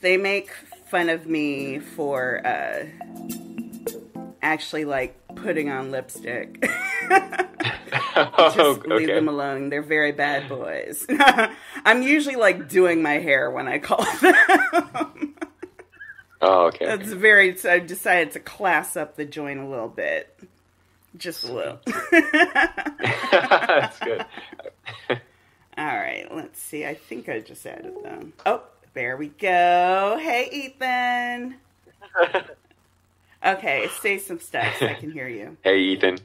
They make fun of me for actually like putting on lipstick. Just leave them alone. They're very bad boys. I'm usually like doing my hair when I call them. Oh, okay. So I decided to class up the joint a little bit. Just a little. That's good. All right, let's see. I think I just added them. Oh, there we go. Hey, Ethan. Okay, say some stuff so I can hear you. Hey, Ethan.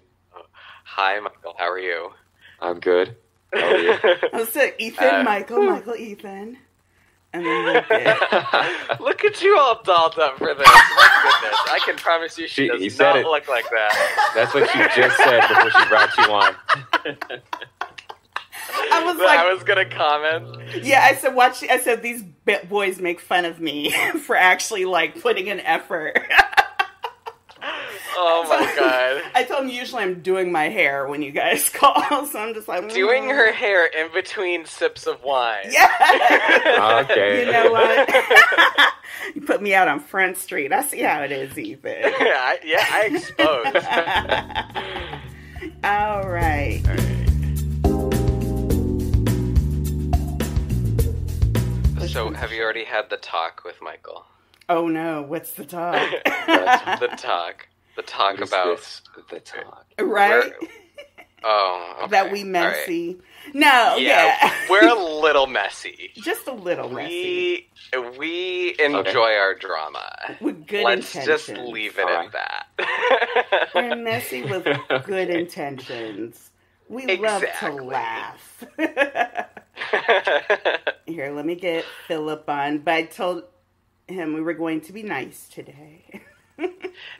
Hi, Michael. How are you? I'm good. How are you? I was saying Ethan, Michael, Ethan. And then look at you all dolled up for this. My goodness. I can promise you she does not look like that. That's what she just said before she brought you on. I was going to comment. Yeah, I said these boys make fun of me for actually like putting in effort. Oh my god. I told him usually I'm doing my hair when you guys call, so I'm just like... Doing her hair in between sips of wine. Yeah! Okay. You know what? You put me out on Front Street. I see how it is, Ethan. I exposed. All right. So, have you already had the talk with Michael? Oh no, what's the talk? The talk. The talk about... The talk. Right? Okay. That we messy. Right. No, yeah. We're a little messy. Just a little messy. We enjoy our drama. With good Let's intentions. just leave it at that. We're messy with good intentions. We love to laugh. Here, let me get Philip on. But I told him we were going to be nice today.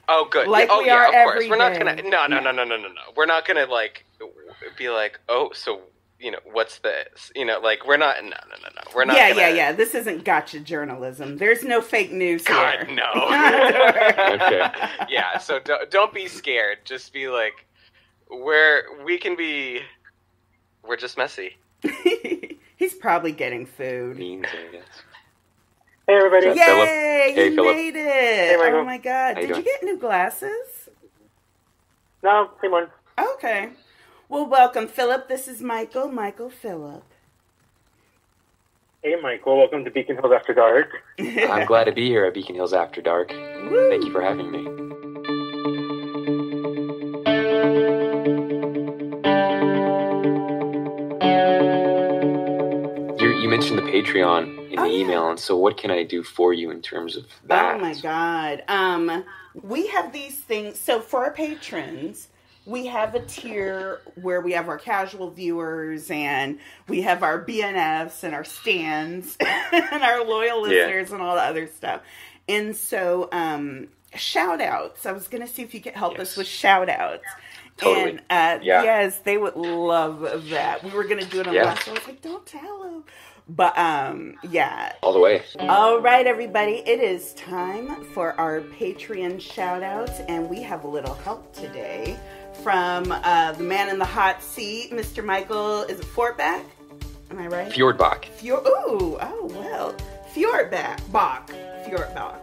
Oh, good. Like we are of course. We're not gonna. No. We're not gonna like be like, oh, so what's this? Like we're not. No. We're not. Yeah. This isn't gotcha journalism. There's no fake news here. God, no. Okay. Yeah. So don't be scared. Just be like, we're just messy. He's probably getting food. Means, I guess. Hey, everybody. Yay! Hey, you Philip. made it! Hey, Michael. Oh my god! Did you get new glasses? No, same one. Okay. Well, welcome, Philip. This is Michael. Michael Philip. Hey, Michael. Welcome to Beacon Hills After Dark. I'm glad to be here at Beacon Hills After Dark. Woo. Thank you for having me. You mentioned the Patreon in the email, and so what can I do for you in terms of that? Oh my god. We have these things. So for our patrons, we have a tier where we have our casual viewers, and we have our BNFs and our stands and our loyal listeners and all the other stuff. And so shout outs. I was going to see if you could help us with shout outs. Totally. And yes, they would love that. We were going to do it on last. So I was like, don't tell them. But yeah. All the way. All right, everybody. It is time for our Patreon shout outs, and we have a little help today from the man in the hot seat, Mr. Michael. Is it Fjordbak? Am I right? Fjordbak. Fjordbak.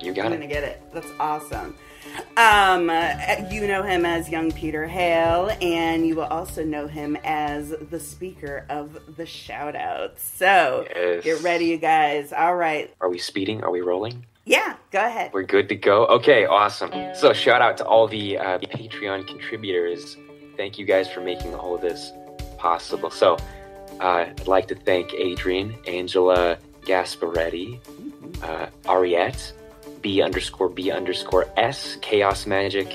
You got I'm it. gonna get it. That's awesome. You know him as Young Peter Hale, and you will also know him as the speaker of the shout-outs. So, Get ready, you guys. All right. Are we speeding? Are we rolling? Yeah, go ahead. We're good to go? Okay, awesome. So shout out to all the Patreon contributors. Thank you guys for making all of this possible. So I'd like to thank Adrian, Angela Gasparetti, Ariette, B_B_S, Chaos Magic,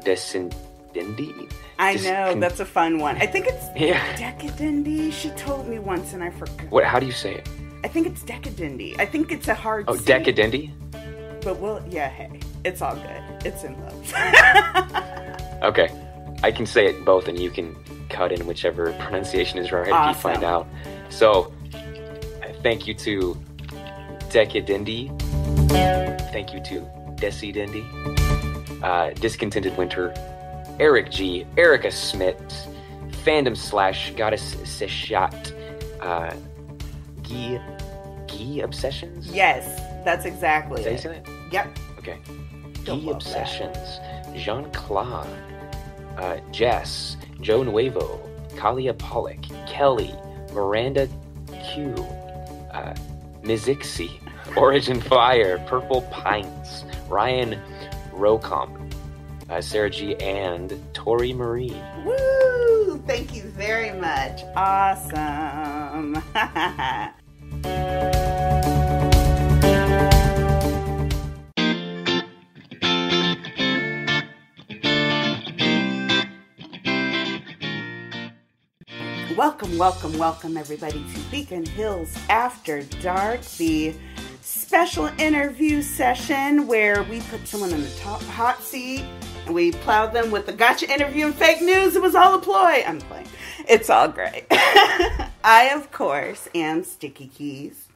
Descendindi. I know, that's a fun one. I think it's Decadindy. She told me once and I forgot. What? How do you say it? I think it's Decadindy. I think it's a hard C. Decadindy? But hey, it's all good. It's in love. Okay. I can say it both and you can cut in whichever pronunciation is right if you find out. So, thank you to Decadindy. Thank you to Decidindy. Discontented Winter. Eric G. Erica Smith. Fandom/Goddess Seshat. Gee Obsessions? Yes. That's exactly Did I it. say that? Yep. Okay. Don't E love Obsessions, Jean-Claude, Jess, Joe Nuevo, Kalia Pollock, Kelly, Miranda Q, Mizixi, Origin Fire, Purple Pints, Ryan Rocomp, Sarah G, and Tori Marie. Woo! Thank you very much. Awesome. Welcome, everybody, to Beacon Hills After Dark, the special interview session where we put someone in the top hot seat and we plowed them with the gotcha interview and fake news. It was all a ploy. I'm playing. It's all great. I, of course, am Sticky Keys.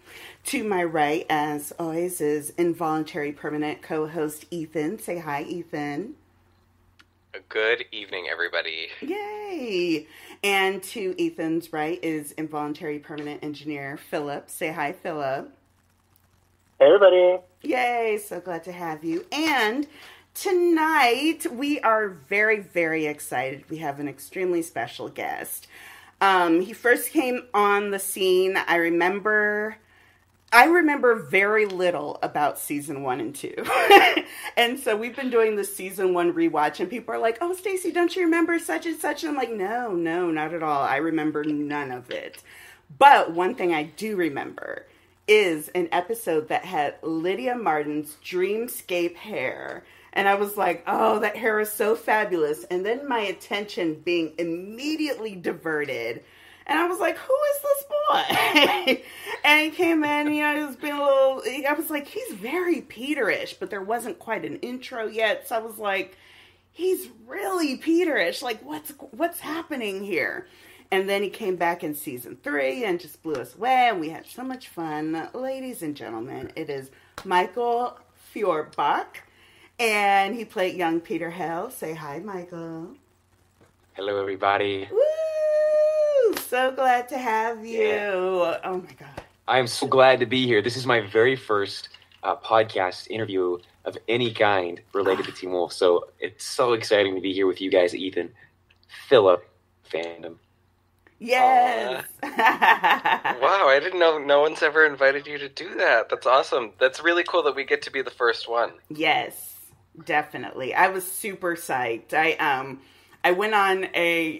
To my right, as always, is involuntary permanent co-host Ethan. Say hi, Ethan. Good evening, everybody. Yay! And to Ethan's right is involuntary permanent engineer Philip. Say hi, Philip. Hey, everybody. Yay! So glad to have you. And tonight we are very, very excited. We have an extremely special guest. He first came on the scene. I remember very little about season 1 and 2. And so we've been doing the season 1 rewatch and people are like, oh, Stacey, don't you remember such and such? And I'm like, no, not at all. I remember none of it. But one thing I do remember is an episode that had Lydia Martin's dreamscape hair. And I was like, oh, that hair is so fabulous. And then my attention being immediately diverted. And I was like, who is this boy? And he came in, he was being a little, I was like, he's very Peterish, but there wasn't quite an intro yet. So I was like, he's really Peterish. Like, what's happening here? And then he came back in season 3 and just blew us away. And we had so much fun. Ladies and gentlemen, it is Michael Fjordbak. And he played young Peter Hale. Say hi, Michael. Hello, everybody. Woo! So glad to have you. Yeah. Oh my God. I am so glad to be here. This is my very first podcast interview of any kind related to Teen Wolf. So it's so exciting to be here with you guys, Ethan, Philip, fandom. Yes. Wow, I didn't know no one's ever invited you to do that. That's awesome. That's really cool that we get to be the first one. Yes, definitely. I was super psyched. I went on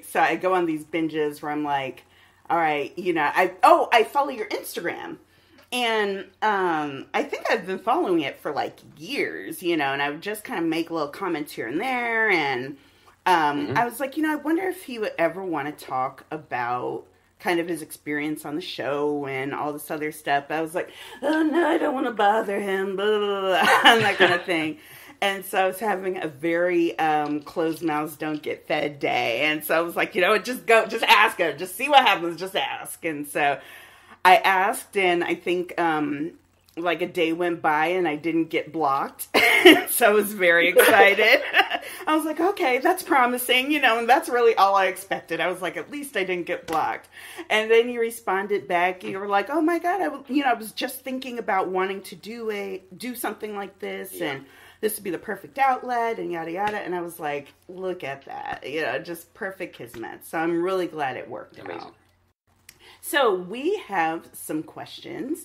so I go on these binges where I'm like, all right, I follow your Instagram. And I think I've been following it for like years, and I would just kind of make little comments here and there. And I was like, I wonder if he would ever want to talk about kind of his experience on the show and all this other stuff. I was like, oh no, I don't want to bother him, blah, blah, blah, and that kind of thing. And so I was having a very closed mouths don't get fed day. And so I was like, just ask him. Just see what happens. Just ask. And so I asked, and I think like a day went by and I didn't get blocked. So I was very excited. I was like, okay, that's promising, and that's really all I expected. I was like, at least I didn't get blocked. And then you responded back. You were like, oh my God, I was just thinking about wanting to do something like this. Yeah. And this would be the perfect outlet and yada, yada. And I was like, look at that, just perfect kismet. So I'm really glad it worked out. So we have some questions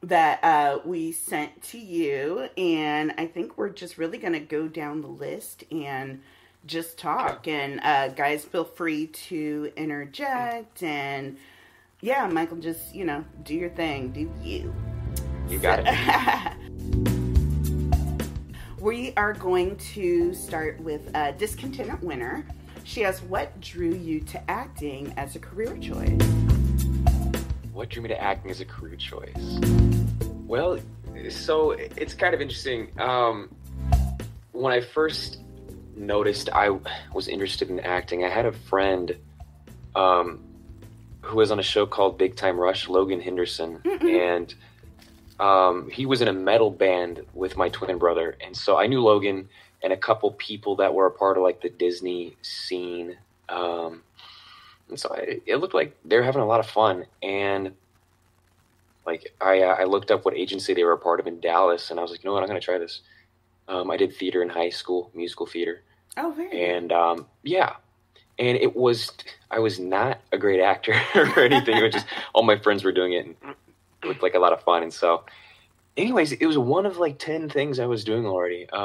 that we sent to you. And I think we're just really going to go down the list and just talk. And guys, feel free to interject. And yeah, Michael, just, do your thing. Do you. You got it. We are going to start with Discontented Winner. She asks, what drew you to acting as a career choice? What drew me to acting as a career choice? Well, so it's kind of interesting. When I first noticed I was interested in acting, I had a friend who was on a show called Big Time Rush, Logan Henderson, and he was in a metal band with my twin brother, and so I knew Logan and a couple people that were a part of like the Disney scene, and so it looked like they were having a lot of fun. And Like, I looked up what agency they were a part of in Dallas, and I was like, you know what, I'm going to try this. I did theater in high school, musical theater. Oh, very good. And, yeah. And I was not a great actor or anything. It was just, all my friends were doing it, and it looked like a lot of fun. And so, anyways, it was one of like 10 things I was doing already. I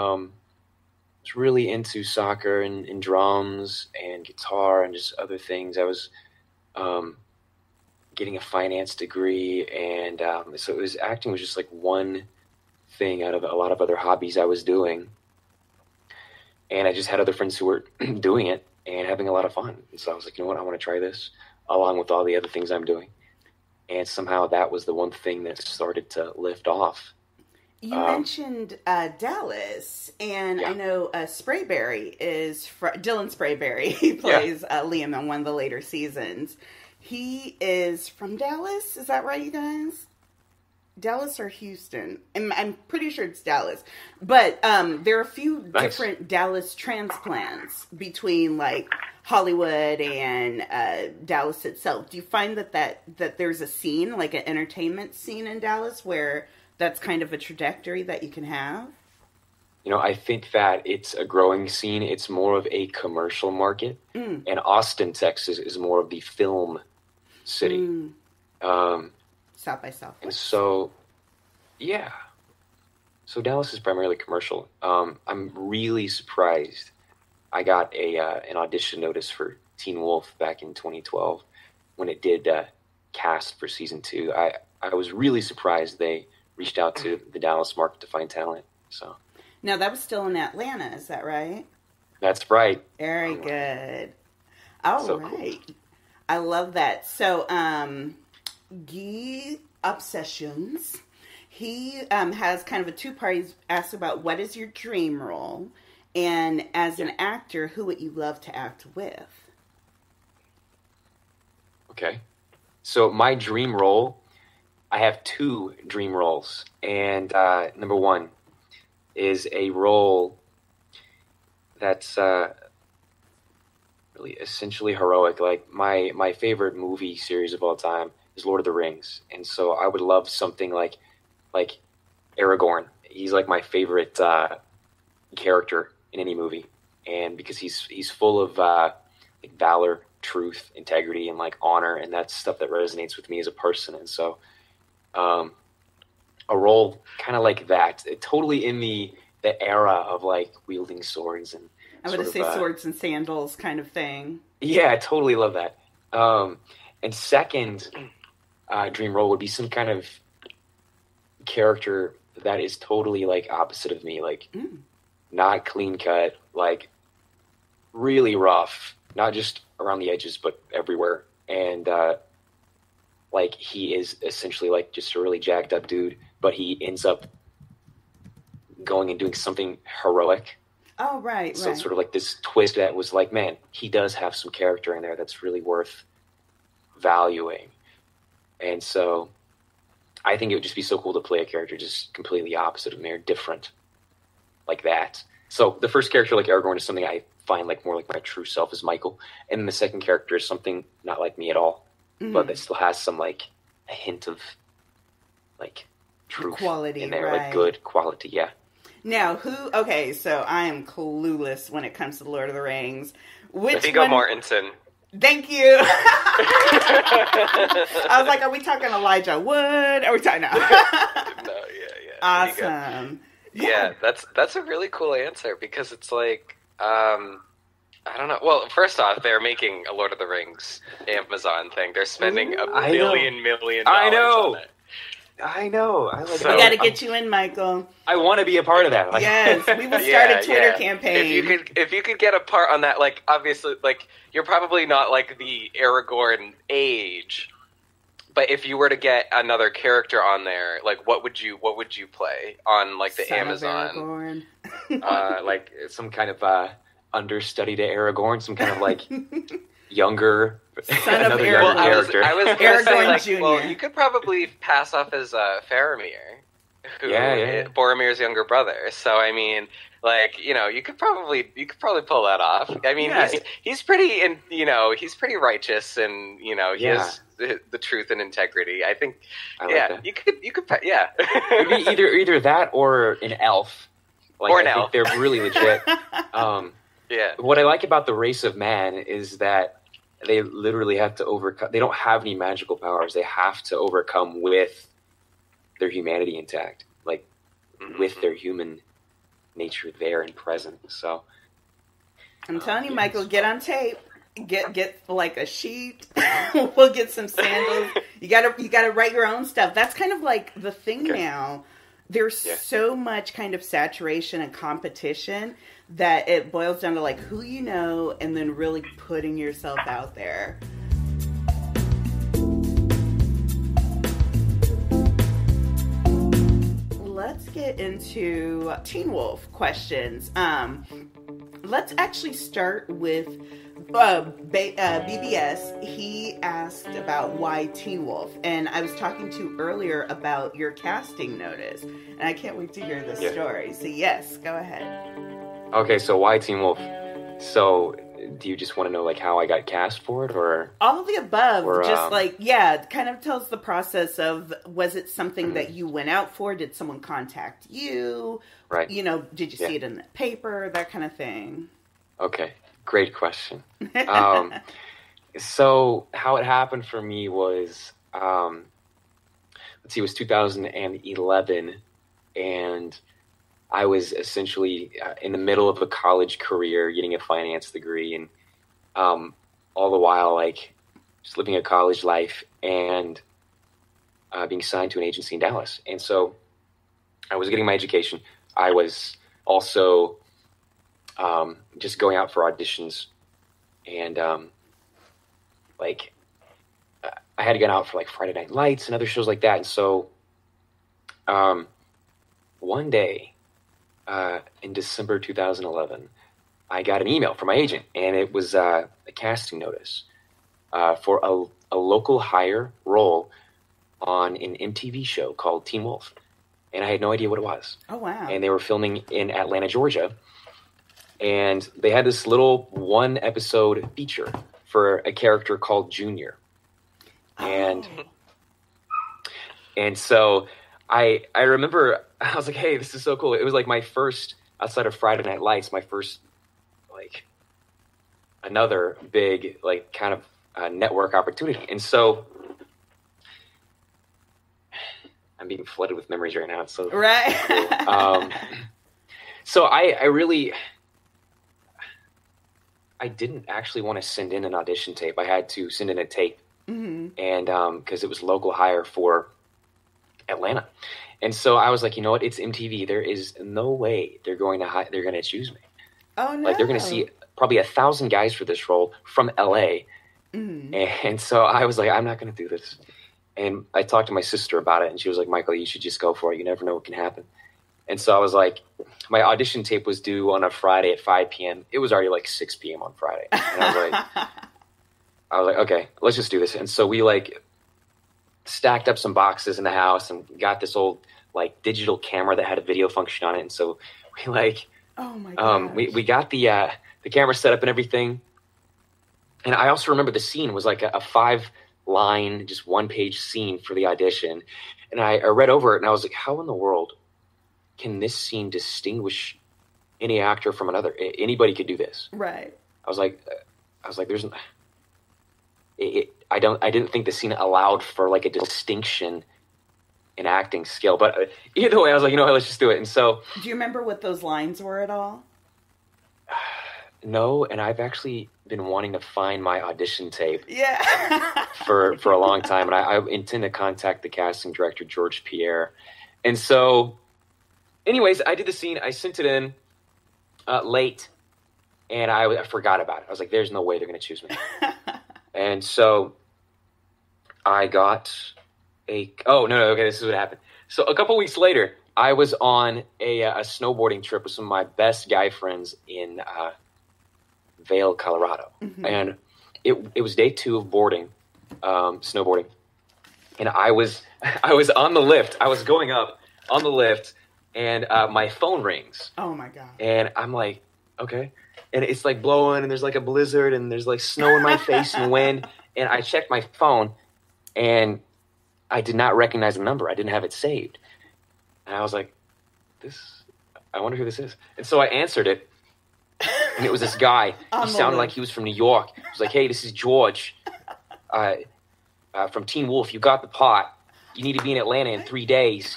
was really into soccer and drums and guitar and just other things. I was getting a finance degree, and so acting was just like one thing out of a lot of other hobbies I was doing. And I just had other friends who were doing it and having a lot of fun. And so I was like, you know what, I want to try this along with all the other things I'm doing. And somehow that was the one thing that started to lift off. You mentioned Dallas, and I know Sprayberry is Dylan Sprayberry. He plays Liam in one of the later seasons. He is from Dallas. Is that right, you guys? Dallas or Houston? I'm pretty sure it's Dallas. But there are a few different Dallas transplants between like Hollywood and Dallas itself. Do you find that there's a scene, like an entertainment scene in Dallas, where that's kind of a trajectory that you can have? You know, I think that it's a growing scene. It's more of a commercial market. And Austin, Texas is more of the film city. South by Southwest. And so, yeah. So Dallas is primarily commercial. I'm really surprised. I got an audition notice for Teen Wolf back in 2012 when it did cast for season 2. I was really surprised they reached out to the Dallas market to find talent. So now that was still in Atlanta, is that right? That's right. Very good. All so right. Cool. I love that. So Guy Obsessions, he has kind of a two-part. He's asked about what is your dream role, and as an actor, who would you love to act with? Okay. So my dream role, I have 2 dream roles, and number 1 is a role that's really essentially heroic. Like my favorite movie series of all time is Lord of the Rings, and so I would love something like Aragorn. He's like my favorite character in any movie, and because he's full of like valor, truth, integrity, and like honor, and that's stuff that resonates with me as a person. And so a role kind of like that, totally in the era of like wielding swords and I would say swords and sandals kind of thing. Yeah, I totally love that. And second dream role would be some kind of character that is totally like opposite of me, like not clean cut, like really rough, not just around the edges, but everywhere. And like he is essentially like just a really jacked up dude, but he ends up going and doing something heroic. Oh, right, so it's sort of like this twist that was like, man, he does have some character in there that's really worth valuing. And so I think it would just be so cool to play a character just completely opposite of me or different like that. So the first character, like Aragorn, is something I find like more like my true self is Michael. And then the second character is something not like me at all, but that still has some like a hint of like truth quality in there, right. Like good quality, yeah. Now, okay, so I am clueless when it comes to the Lord of the Rings. Viggo Mortensen. Thank you. I was like, are we talking Elijah Wood? Are we talking now? No, yeah. Awesome. Yeah, that's a really cool answer because it's like, I don't know. Well, first off, they're making a Lord of the Rings Amazon thing. They're spending $1 million on it. I know. We got to get you in, Michael. I want to be a part of that. Like, yes, we will start a Twitter campaign. If you could get a part on that, like obviously, like you're probably not like the Aragorn age, but if you were to get another character on there, like what would you play on like the Amazon? Like some kind of understudy to Aragorn, some kind of like younger. Son of Aragorn. Character. I was going to say, like, Jr. Well, you could probably pass off as Faramir, who Boromir's younger brother. So, I mean, like, you know, you could probably pull that off. I mean, he's pretty, and you know, he's pretty righteous, and you know, he has the truth and integrity. I think, that. you could, yeah. It'd be either that or an elf. Like, Or an I elf. think they're really legit. Yeah. What I like about the race of man is that they literally have to overcome. They don't have any magical powers. They have to overcome with their humanity intact, like with their human nature there and present. So I'm telling you, Michael, get on tape. Get like a sheet. We'll get some sandals. You gotta write your own stuff. That's kind of like the thing now. There's so much kind of saturation and competition that it boils down to like who you know and then really putting yourself out there. Let's get into Teen Wolf questions. Let's actually start with BBS. He asked about why Teen Wolf, and I was talking to you earlier about your casting notice, and I can't wait to hear the story. So yes, go ahead. Okay, so why Teen Wolf? So do you just want to know like how I got cast for it, or all of the above? Or, just kind of tells the process of, was it something that you went out for? Did someone contact you? Right. Did you see it in the paper? That kind of thing. Okay, great question. So how it happened for me was, it was 2011, and I was essentially in the middle of a college career, getting a finance degree, and all the while, like, just living a college life and being signed to an agency in Dallas. And so I was getting my education. I was also just going out for auditions, and I had to get out for like Friday Night Lights and other shows like that. And so one day in December 2011, I got an email from my agent, and it was a casting notice for a local hire role on an MTV show called Teen Wolf. And I had no idea what it was. Oh, wow. And they were filming in Atlanta, Georgia. And they had this little one-episode feature for a character called Junior. And so I remember, I was like, hey, this is so cool. It was like my first, outside of Friday Night Lights, my first, like, another big, like, kind of network opportunity. And so I'm being flooded with memories right now. It's so right. Cool. So I didn't actually want to send in an audition tape. I had to send in a tape, and because it was local hire for Atlanta, and so I was like, you know what? It's MTV. There is no way they're going to choose me. Oh no! Like they're going to see probably 1,000 guys for this role from LA, and so I was like, I'm not going to do this. And I talked to my sister about it, and she was like, Michael, you should just go for it. You never know what can happen. And so I was like, my audition tape was due on a Friday at 5 p.m. It was already like 6 p.m. on Friday. And I was like, okay, let's just do this. And so we like stacked up some boxes in the house and got this old like digital camera that had a video function on it. And so we like, oh my gosh. We got the camera set up and everything. And I also remember the scene was like a 5-line, just 1-page scene for the audition. And I read over it and I was like, how in the world can this scene distinguish any actor from another? Anybody could do this. Right. I was like, I didn't think the scene allowed for like a distinction in acting skill, but either way, I was like, you know what, let's just do it. And so, do you remember what those lines were at all? No, and I've actually been wanting to find my audition tape. Yeah. for a long time, and I intend to contact the casting director, George Pierre. And so, anyways, I did the scene. I sent it in late, and I forgot about it. I was like, there's no way they're going to choose me. And so I got okay, this is what happened. So a couple weeks later, I was on a snowboarding trip with some of my best guy friends in Vale, Colorado. And it was day 2 of snowboarding. And I was on the lift. I was going up on the lift, and my phone rings. Oh my God. And I'm like, okay. And it's like blowing, and there's like a blizzard, and there's like snow in my face and wind. And I checked my phone, and I did not recognize the number. I didn't have it saved. And I was like, I wonder who this is. And so I answered it, and it was this guy. He sounded like he was from New York. He was like, hey, this is George from Teen Wolf. You got the part. You need to be in Atlanta in 3 days.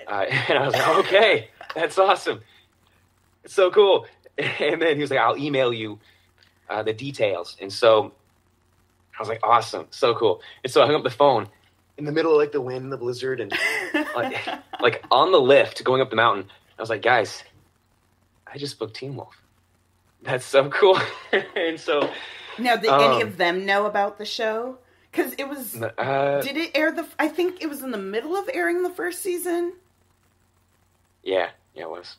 And I was like, okay, that's awesome. It's so cool. And then he was like, I'll email you the details. And so I was like, awesome, so cool. And so I hung up the phone in the middle of like the wind and the blizzard and like on the lift going up the mountain. I was like, guys, I just booked Teen Wolf. That's so cool. And so now, did any of them know about the show? Because it was, did it air I think it was in the middle of airing the first season. Yeah, it was.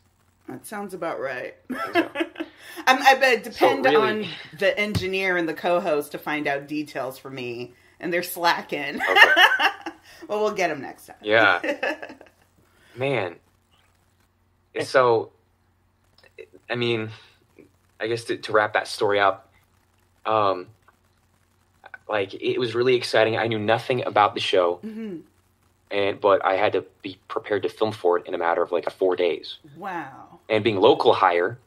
That sounds about right. So. I bet it depend on the engineer and the co-host to find out details for me, and they're slacking. Okay. Well, we'll get them next time. Yeah. Man. So, I mean, I guess to wrap that story up, like, it was really exciting. I knew nothing about the show. Mm-hmm. But I had to be prepared to film for it in a matter of like 4 days. Wow. And being local hire,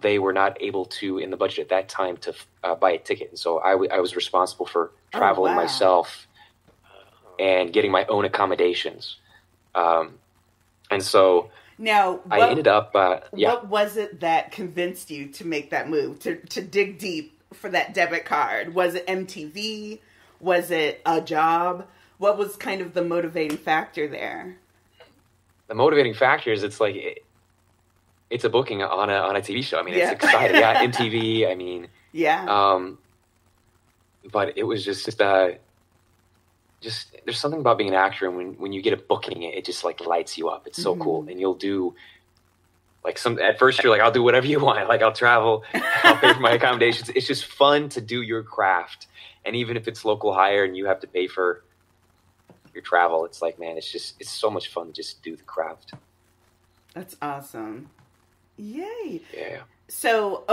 they were not able to, in the budget at that time, to buy a ticket. And so I was responsible for traveling myself and getting my own accommodations. And so now, I ended up... What was it that convinced you to make that move, to dig deep for that debit card? Was it MTV? Was it a job? What was kind of the motivating factor there? The motivating factor is it's like it's a booking on a TV show. I mean, it's exciting. Yeah, MTV. I mean, yeah. But it was just there's something about being an actor, and when you get a booking, it just like lights you up. It's so cool, and you'll do like at first you're like, I'll do whatever you want. Like I'll travel, I'll pay for my accommodations. It's just fun to do your craft, and even if it's local hire and you have to pay for your travel, it's like, man, it's so much fun to just do the craft. That's awesome. Yay. Yeah. So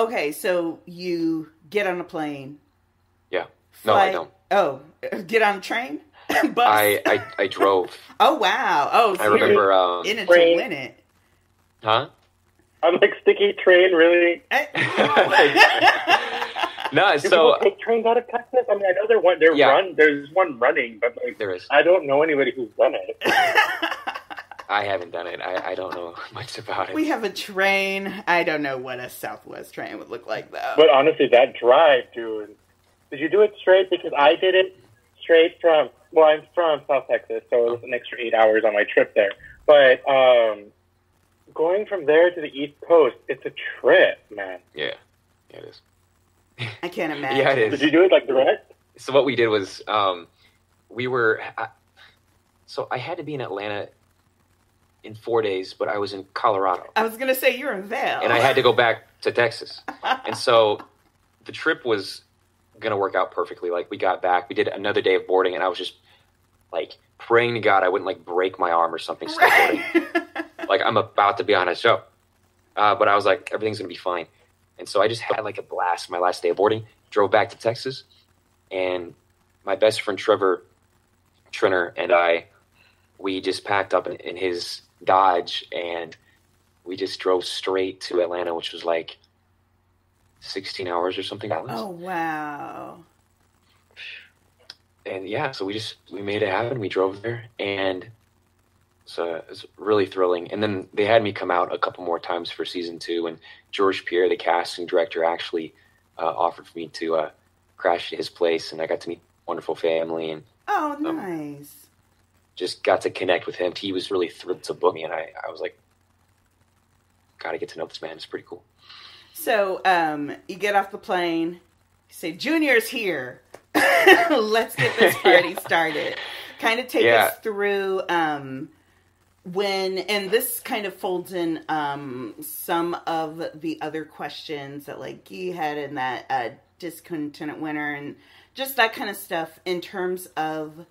you get on a plane. Yeah. No, I don't. Oh, get on a train? Bus? I drove. Oh, wow. Oh, so I remember in it to win it. Huh? I'm like, sticky train, really? No, do people take trains out of Texas? I mean, I know there's one running, but like, there is. I don't know anybody who's done it. I haven't done it. I don't know much about it. We have a train. I don't know what a Southwest train would look like, though. But honestly, that drive, dude. Did you do it straight? Because I did it straight from, well, I'm from South Texas, so it was an extra 8 hours on my trip there. But going from there to the East Coast, it's a trip, man. Yeah, it is. I can't imagine. Yeah, it is. Did you do it like direct? So what we did was so I had to be in Atlanta in 4 days, but I was in Colorado. I was going to say, you're in Vale. And I had to go back to Texas. And so the trip was going to work out perfectly. Like, we got back, we did another day of boarding, and I was just, like, praying to God I wouldn't, like, break my arm or something. Right. Like, I'm about to be on a show. But I was like, everything's going to be fine. And so I just had, like, a blast my last day of boarding, drove back to Texas, and my best friend Trevor Trinner and we just packed up in his Dodge, and we just drove straight to Atlanta, which was like 16 hours or something. Oh, wow. And yeah, so we made it happen. We drove there, and so it was really thrilling. And then they had me come out a couple more times for season 2, and George Pierre, the casting director, actually offered for me to crash at his place, and I got to meet a wonderful family. And oh, nice. Just got to connect with him. He was really thrilled to book me, and I was like, gotta get to know this man. It's pretty cool. So you get off the plane, you say, Junior's here. Let's get this party started. Kind of take us through when, and this kind of folds in some of the other questions that like Guy had in that discontented winner and just that kind of stuff in terms of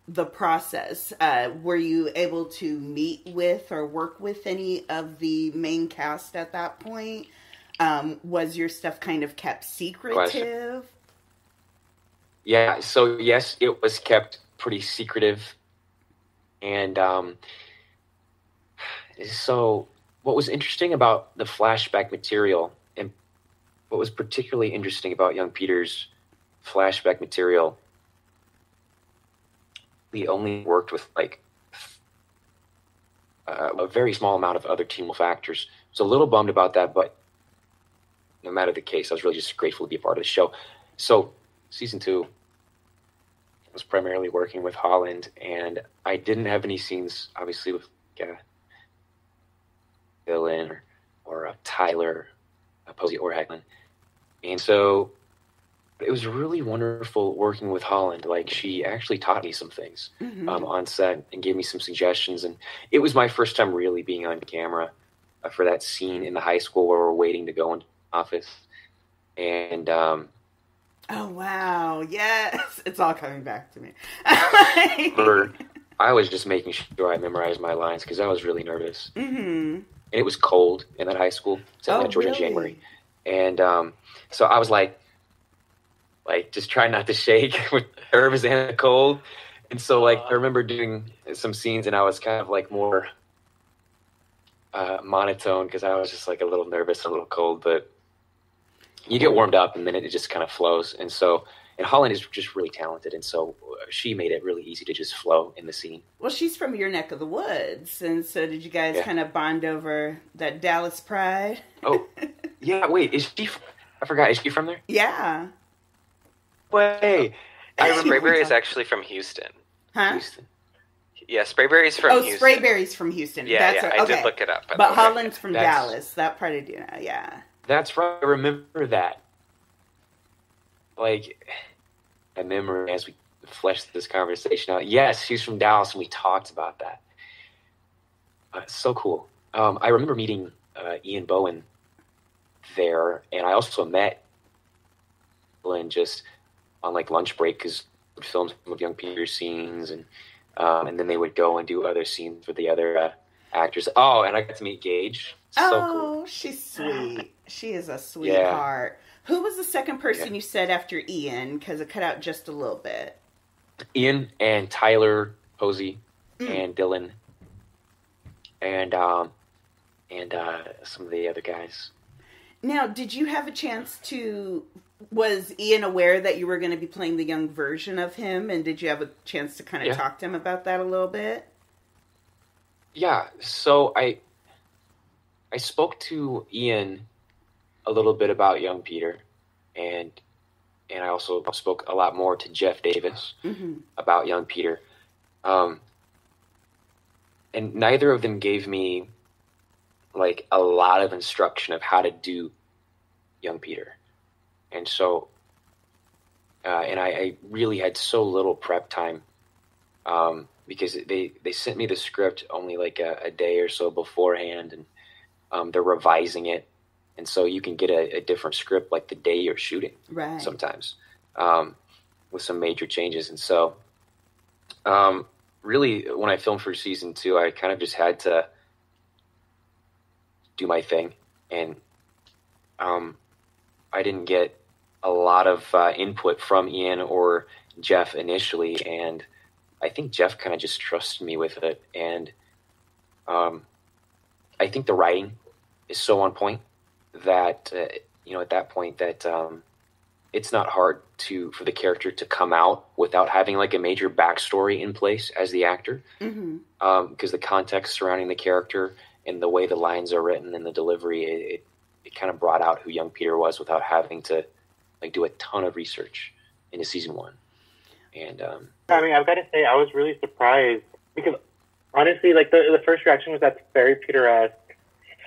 the process. Were you able to meet with or work with any of the main cast at that point? Was your stuff kind of kept secretive? Yeah, so yes, it was kept pretty secretive. And so what was interesting about the flashback material, and what was particularly interesting about young Peter's flashback material, we only worked with like a very small amount of other team factors. I was a little bummed about that, but no matter the case, I was really just grateful to be a part of the show. So season 2 was primarily working with Holland, and I didn't have any scenes, obviously, with Dylan or Tyler, Posey, or Hecklin. And so it was really wonderful working with Holland. Like, she actually taught me some things on set and gave me some suggestions. And it was my first time really being on camera for that scene in the high school where we're waiting to go into the office. And oh, wow. Yes. It's all coming back to me. I was just making sure I memorized my lines because I was really nervous. Mm-hmm. And it was cold in that high school. It's in Georgia in January. And so I was like just trying not to shake with nerves and the cold. And so like I remember doing some scenes and I was kind of like more monotone because I was just like a little nervous, a little cold, but you get warmed up and then it just kind of flows. And so, and Holland is just really talented. And so she made it really easy to just flow in the scene. Well, she's from your neck of the woods. And so did you guys kind of bond over that Dallas pride? Oh, yeah. Wait, I forgot. Is she from there? Yeah. Way. Sprayberry is actually from Houston. Huh? Houston. Yeah, Sprayberry's from Houston. Sprayberry's from Houston. Yeah, I did look it up. But Holland's from Dallas. That part I do know, yeah. That's right. I remember that. Like, I remember as we fleshed this conversation out. Yes, she's from Dallas, and we talked about that. So cool. I remember meeting Ian Bowen there, and I also met Glenn just on like lunch break because we filmed some of Young Peter's scenes, and then they would go and do other scenes with the other actors. Oh, and I got to meet Gage. So cool. She's sweet. She is a sweetheart. Who was the second person you said after Ian? Because it cut out just a little bit. Ian and Tyler Posey and Dylan and some of the other guys. Now, did you have a chance to... Was Ian aware that you were going to be playing the young version of him? And did you have a chance to kind of talk to him about that a little bit? Yeah. So I spoke to Ian a little bit about young Peter, and I also spoke a lot more to Jeff Davis about young Peter. And neither of them gave me like a lot of instruction of how to do young Peter. And so, and I really had so little prep time because they sent me the script only like a day or so beforehand, and they're revising it. And so you can get a different script like the day you're shooting sometimes with some major changes. And so really when I filmed for season 2, I kind of just had to do my thing. And I didn't get a lot of input from Ian or Jeff initially. And I think Jeff kind of just trusted me with it. And I think the writing is so on point that at that point that it's not hard for the character to come out without having like a major backstory in place as the actor, because the context surrounding the character and the way the lines are written and the delivery, it kind of brought out who young Peter was without having to like do a ton of research into season 1. And I mean, I've got to say, I was really surprised because honestly, like the first reaction was that's very Peter-esque.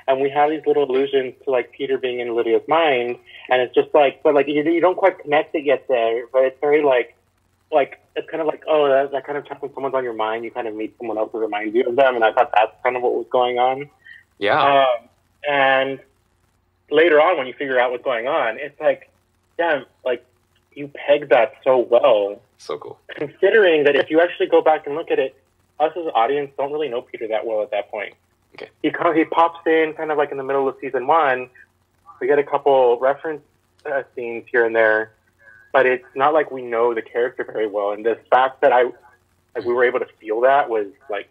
And we have these little allusions to like Peter being in Lydia's mind, and it's just like, but like you don't quite connect it yet there. But it's very like it's kind of like, oh, that kind of time when someone's on your mind, you kind of meet someone else who reminds you of them, and I thought that's kind of what was going on. Yeah. And later on, when you figure out what's going on, it's like, damn, like you pegged that so well. So cool. Considering that if you actually go back and look at it, us as an audience don't really know Peter that well at that point. Okay. He pops in kind of like in the middle of season 1. We get a couple reference scenes here and there, but it's not like we know the character very well. And the fact that like we were able to feel that was like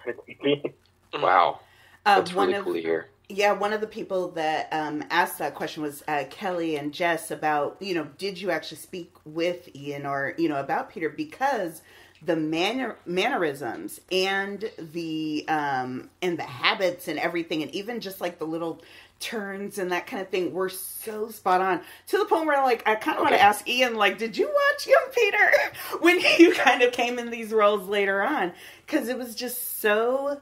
kind of creepy. Wow. That's really cool to hear. Yeah, one of the people that asked that question was Kelly and Jess about, did you actually speak with Ian or, about Peter? Because the mannerisms and the habits and everything, and even just like the little turns and that kind of thing were so spot on, to the point where like I kind of want to ask Ian, like, did you watch Young Peter when you kind of came in these roles later on? Because it was just so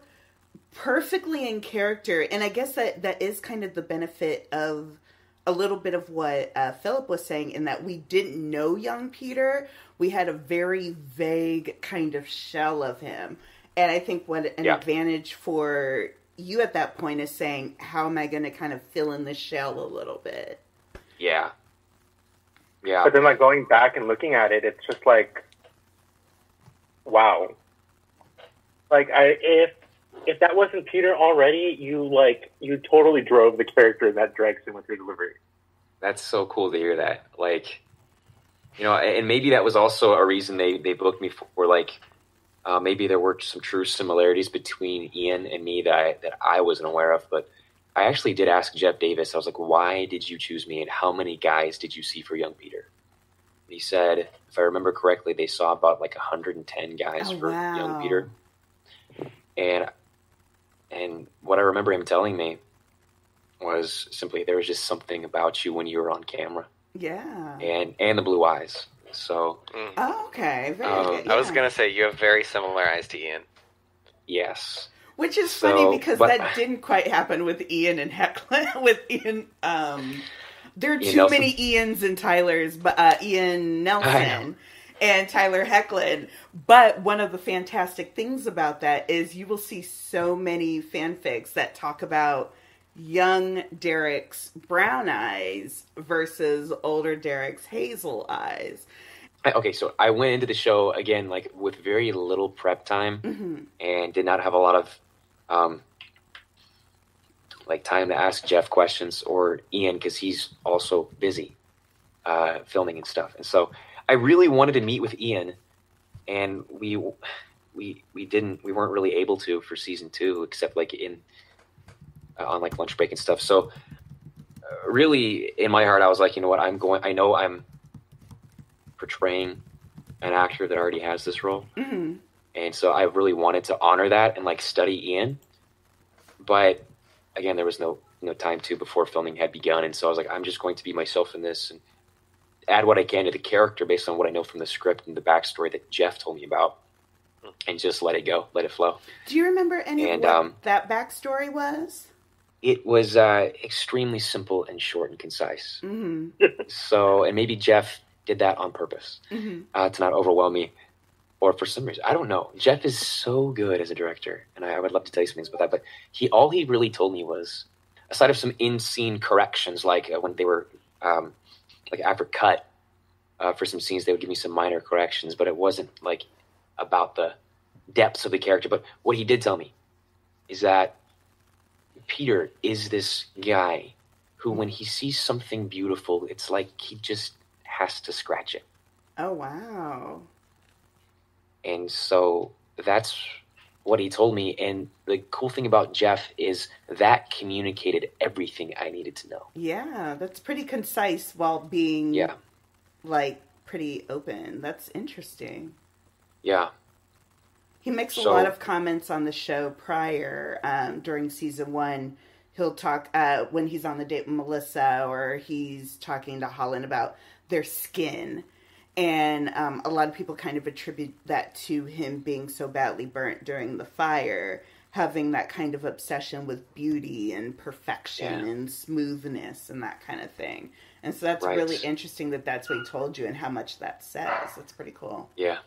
perfectly in character. And I guess that is kind of the benefit of a little bit of what Philip was saying, in that we didn't know young Peter. We had a very vague kind of shell of him. And I think what an advantage for you at that point is saying, how am I going to kind of fill in the shell a little bit? Yeah. Yeah. But then like going back and looking at it, it's just like, wow. Like if that wasn't Peter already, you totally drove the character in that direction with your delivery. That's so cool to hear that. Like, and maybe that was also a reason they booked me for like, maybe there were some true similarities between Ian and me that I wasn't aware of. But I actually did ask Jeff Davis. I was like, why did you choose me, and how many guys did you see for young Peter? And he said, if I remember correctly, they saw about like 110 guys for young Peter. And what I remember him telling me was simply, there was just something about you when you were on camera. Yeah. And the blue eyes. So. Oh, okay. Very good. Yeah. I was going to say, you have very similar eyes to Ian. Yes. Which is funny because that didn't quite happen with Ian and Hecklin. With Ian, there are too many Ians and Tylers, but Ian Nelson and Tyler Hecklin. But one of the fantastic things about that is you will see so many fanfics that talk about young Derek's brown eyes versus older Derek's hazel eyes. Okay, so I went into the show, again, like with very little prep time and did not have a lot of like time to ask Jeff questions or Ian, because he's also busy filming and stuff. And so I really wanted to meet with Ian, and we weren't really able to for season 2, except like on like lunch break and stuff. So really in my heart, I was like, you know what, I know I'm portraying an actor that already has this role. And so I really wanted to honor that and like study Ian. But again, there was no time to before filming had begun. And so I was like, I'm just going to be myself in this and add what I can to the character based on what I know from the script and the backstory that Jeff told me about, and just let it go, let it flow. Do you remember any of what that backstory was? It was extremely simple and short and concise. So, and maybe Jeff did that on purpose to not overwhelm me, or for some reason, I don't know. Jeff is so good as a director, and I would love to tell you some things about that. But all he really told me was, aside of some in-scene corrections, like when they were like after cut for some scenes, they would give me some minor corrections, but it wasn't like about the depths of the character. But what he did tell me is that Peter is this guy who, when he sees something beautiful, it's like he just has to scratch it. Oh, wow. And so that's what he told me. And the cool thing about Jeff is that communicated everything I needed to know. Yeah, that's pretty concise while being like pretty open. That's interesting. Yeah. He makes a lot of comments on the show prior, during season 1. He'll talk when he's on the date with Melissa, or he's talking to Holland about their skin. And a lot of people kind of attribute that to him being so badly burnt during the fire, having that kind of obsession with beauty and perfection and smoothness and that kind of thing. And so that's really interesting that that's what he told you and how much that says. That's pretty cool. Yeah.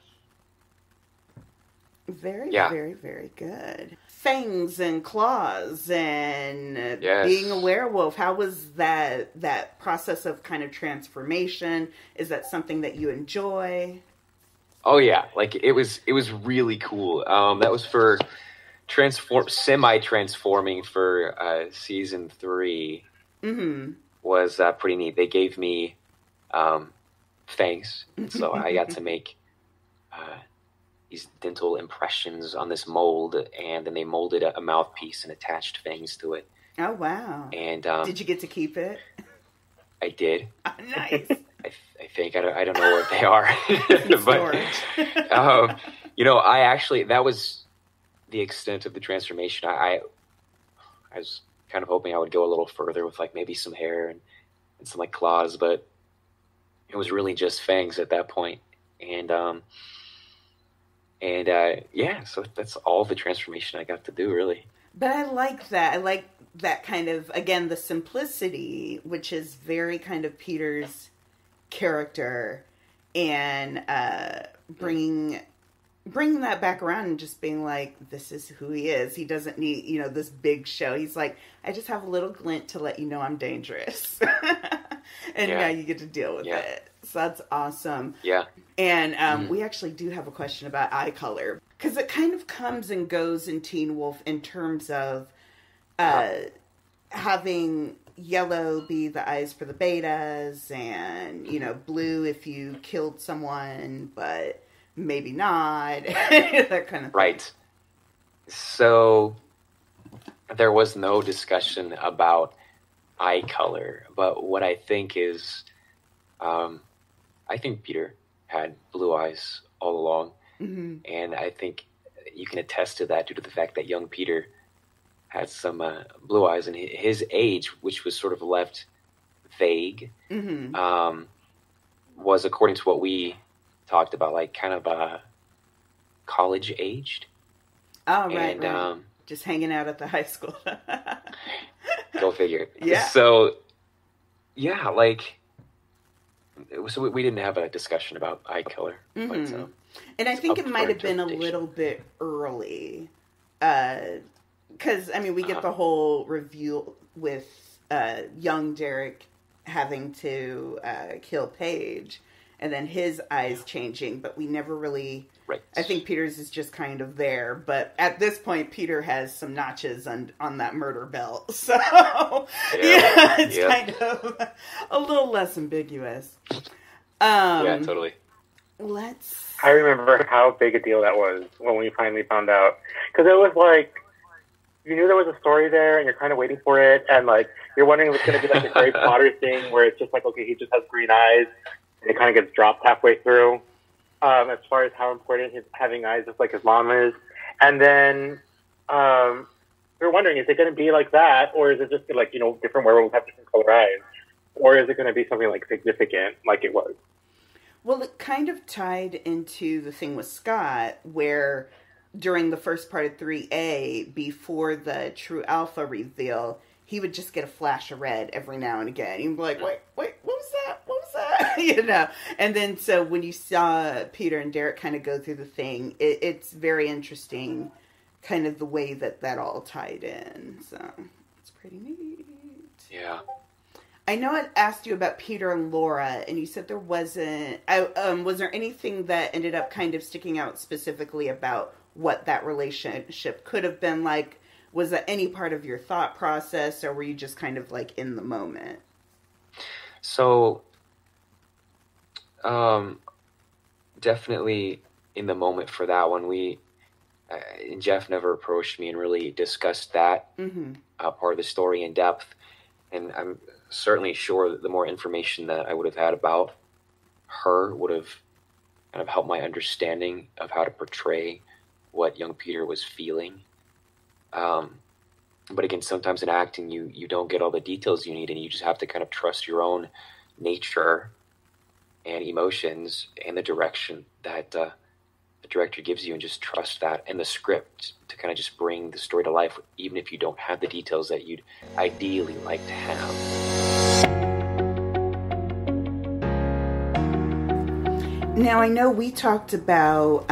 Very, very, very good. Fangs and claws and being a werewolf. How was that process of kind of transformation? Is that something that you enjoy? Oh yeah, like it was really cool. That was for semi-transforming for season 3. Was pretty neat. They gave me fangs, and so I got to make these dental impressions on this mold, and then they molded a mouthpiece and attached fangs to it. Oh, wow. And did you get to keep it? I did. Oh, nice. I think I don't know what they are, but you know, I actually, that was the extent of the transformation. I was kind of hoping I would go a little further with like maybe some hair and some like claws, but it was really just fangs at that point. And yeah, so that's all the transformation I got to do, really. But I like that. I like that kind of, again, the simplicity, which is very kind of Peter's character, and bringing that back around and just being like, this is who he is. He doesn't need, you know, this big show. He's like, I just have a little glint to let you know I'm dangerous. And now you get to deal with it. So that's awesome. Yeah. And we actually do have a question about eye color, because it kind of comes and goes in Teen Wolf in terms of having yellow be the eyes for the betas, and, you know, blue if you killed someone, but maybe not. That kind of thing. Right. So there was no discussion about eye color, but what I think is, I think Peter had blue eyes all along, and I think you can attest to that due to the fact that young Peter had some blue eyes, and his age, which was sort of left vague, was, according to what we talked about, like kind of college aged. Oh, right, right. Just hanging out at the high school. Go figure. Yeah. So, yeah, like, so we didn't have a discussion about eye color. But, and I think it might have been a little bit early. Because, I mean, we get the whole review with young Derek having to kill Paige, and then his eyes changing, but we never really... Right. I think Peter's is just kind of there, but at this point, Peter has some notches on that murder belt, so it's kind of a little less ambiguous. Yeah, totally. I remember how big a deal that was when we finally found out, because it was like, you knew there was a story there, and you're kind of waiting for it, and like you're wondering if it's going to be like a Harry Potter thing where it's just like, okay, he just has green eyes, and it kind of gets dropped halfway through. As far as how important his having eyes just like his mom is. And then we were wondering, is it going to be like that, or is it just like, you know, different werewolves have different color eyes? Or is it going to be something like significant like it was? Well, it kind of tied into the thing with Scott, where during the first part of 3A, before the true alpha reveal, he would just get a flash of red every now and again. He'd be like, wait, what was that? What was that? You know? And then, so when you saw Peter and Derek kind of go through the thing, it's very interesting, kind of the way that all tied in. So, it's pretty neat. Yeah. I know I asked you about Peter and Laura, and you said there wasn't... was there anything that ended up kind of sticking out specifically about what that relationship could have been like? Was that any part of your thought process, or were you just kind of like in the moment? So, definitely in the moment for that one. And Jeff never approached me and really discussed that part of the story in depth. And I'm certainly sure that the more information that I would have had about her would have kind of helped my understanding of how to portray what young Peter was feeling. But again, sometimes in acting, you don't get all the details you need, and you just have to kind of trust your own nature and emotions and the direction that the director gives you, and just trust that and the script to kind of just bring the story to life, even if you don't have the details that you'd ideally like to have. Now, I know we talked about,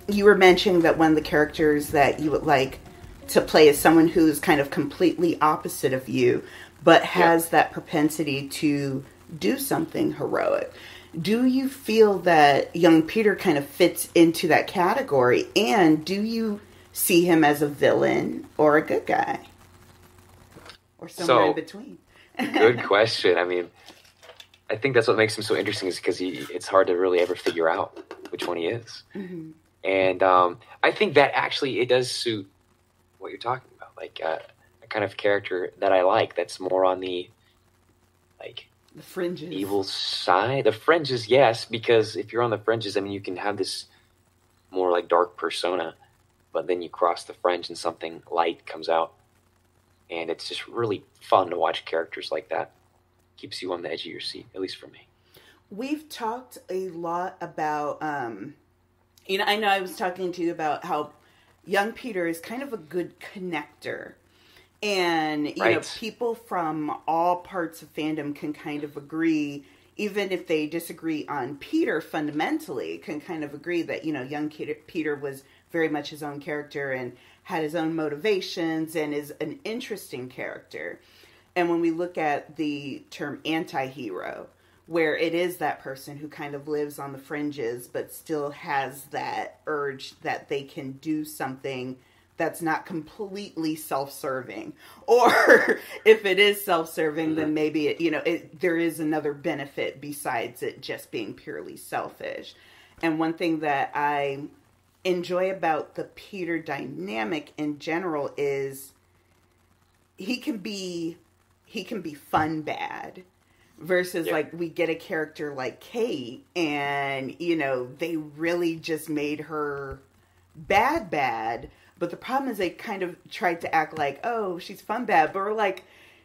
you were mentioning that one of the characters that you would like to play is someone who's kind of completely opposite of you, but has that propensity to do something heroic. Do you feel that young Peter kind of fits into that category? And do you see him as a villain or a good guy? Or somewhere in between? Good question. I mean, I think that's what makes him so interesting, is because it's hard to really ever figure out which one he is. And I think that actually it does suit what you're talking about, like a kind of character that I like. That's more on the like the fringes, evil side. The fringes, yes, because if you're on the fringes, I mean, you can have this more like dark persona, but then you cross the fringe and something light comes out, and it's just really fun to watch characters like that. Keeps you on the edge of your seat, at least for me. We've talked a lot about, I know I was talking to you about how young Peter is kind of a good connector. And, you know, people from all parts of fandom can kind of agree, even if they disagree on Peter fundamentally, can kind of agree that, you know, young Peter was very much his own character and had his own motivations and is an interesting character. And when we look at the term anti-hero, where it is that person who kind of lives on the fringes, but still has that urge that they can do something that's not completely self-serving. Or if it is self-serving, then maybe, there is another benefit besides it just being purely selfish. And one thing that I enjoy about the Peter dynamic in general is he can be fun bad. Versus, like, we get a character like Kate, and, they really just made her bad. But the problem is they kind of tried to act like, oh, she's fun bad. But we're like,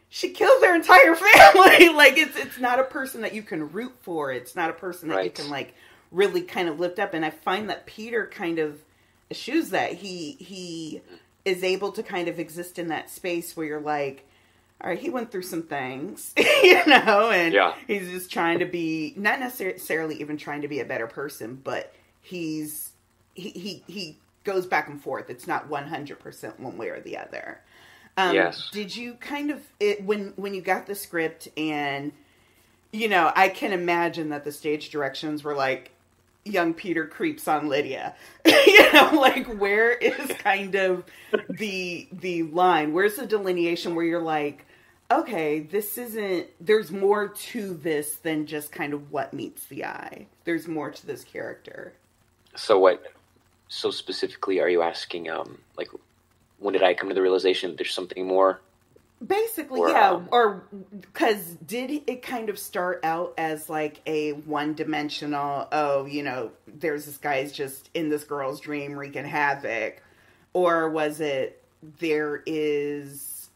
she kills their entire family. Like, it's not a person that you can root for. It's not a person that you can, like, really kind of lift up. And I find that Peter kind of eschews that. He is able to kind of exist in that space where you're like, all right, he went through some things, and he's just trying to be, not necessarily even trying to be a better person, but he goes back and forth. It's not 100% one way or the other. Yes. Did you kind of, when you got the script and, I can imagine that the stage directions were like, young Peter creeps on Lydia. Like, where is kind of the line? Where's the delineation where you're like, okay, there's more to this than just kind of what meets the eye. There's more to this character. So specifically are you asking, like, when did I come to the realization that there's something more? Basically, or because did it kind of start out as like a one-dimensional, there's this guy's just in this girl's dream wreaking havoc, or was it there's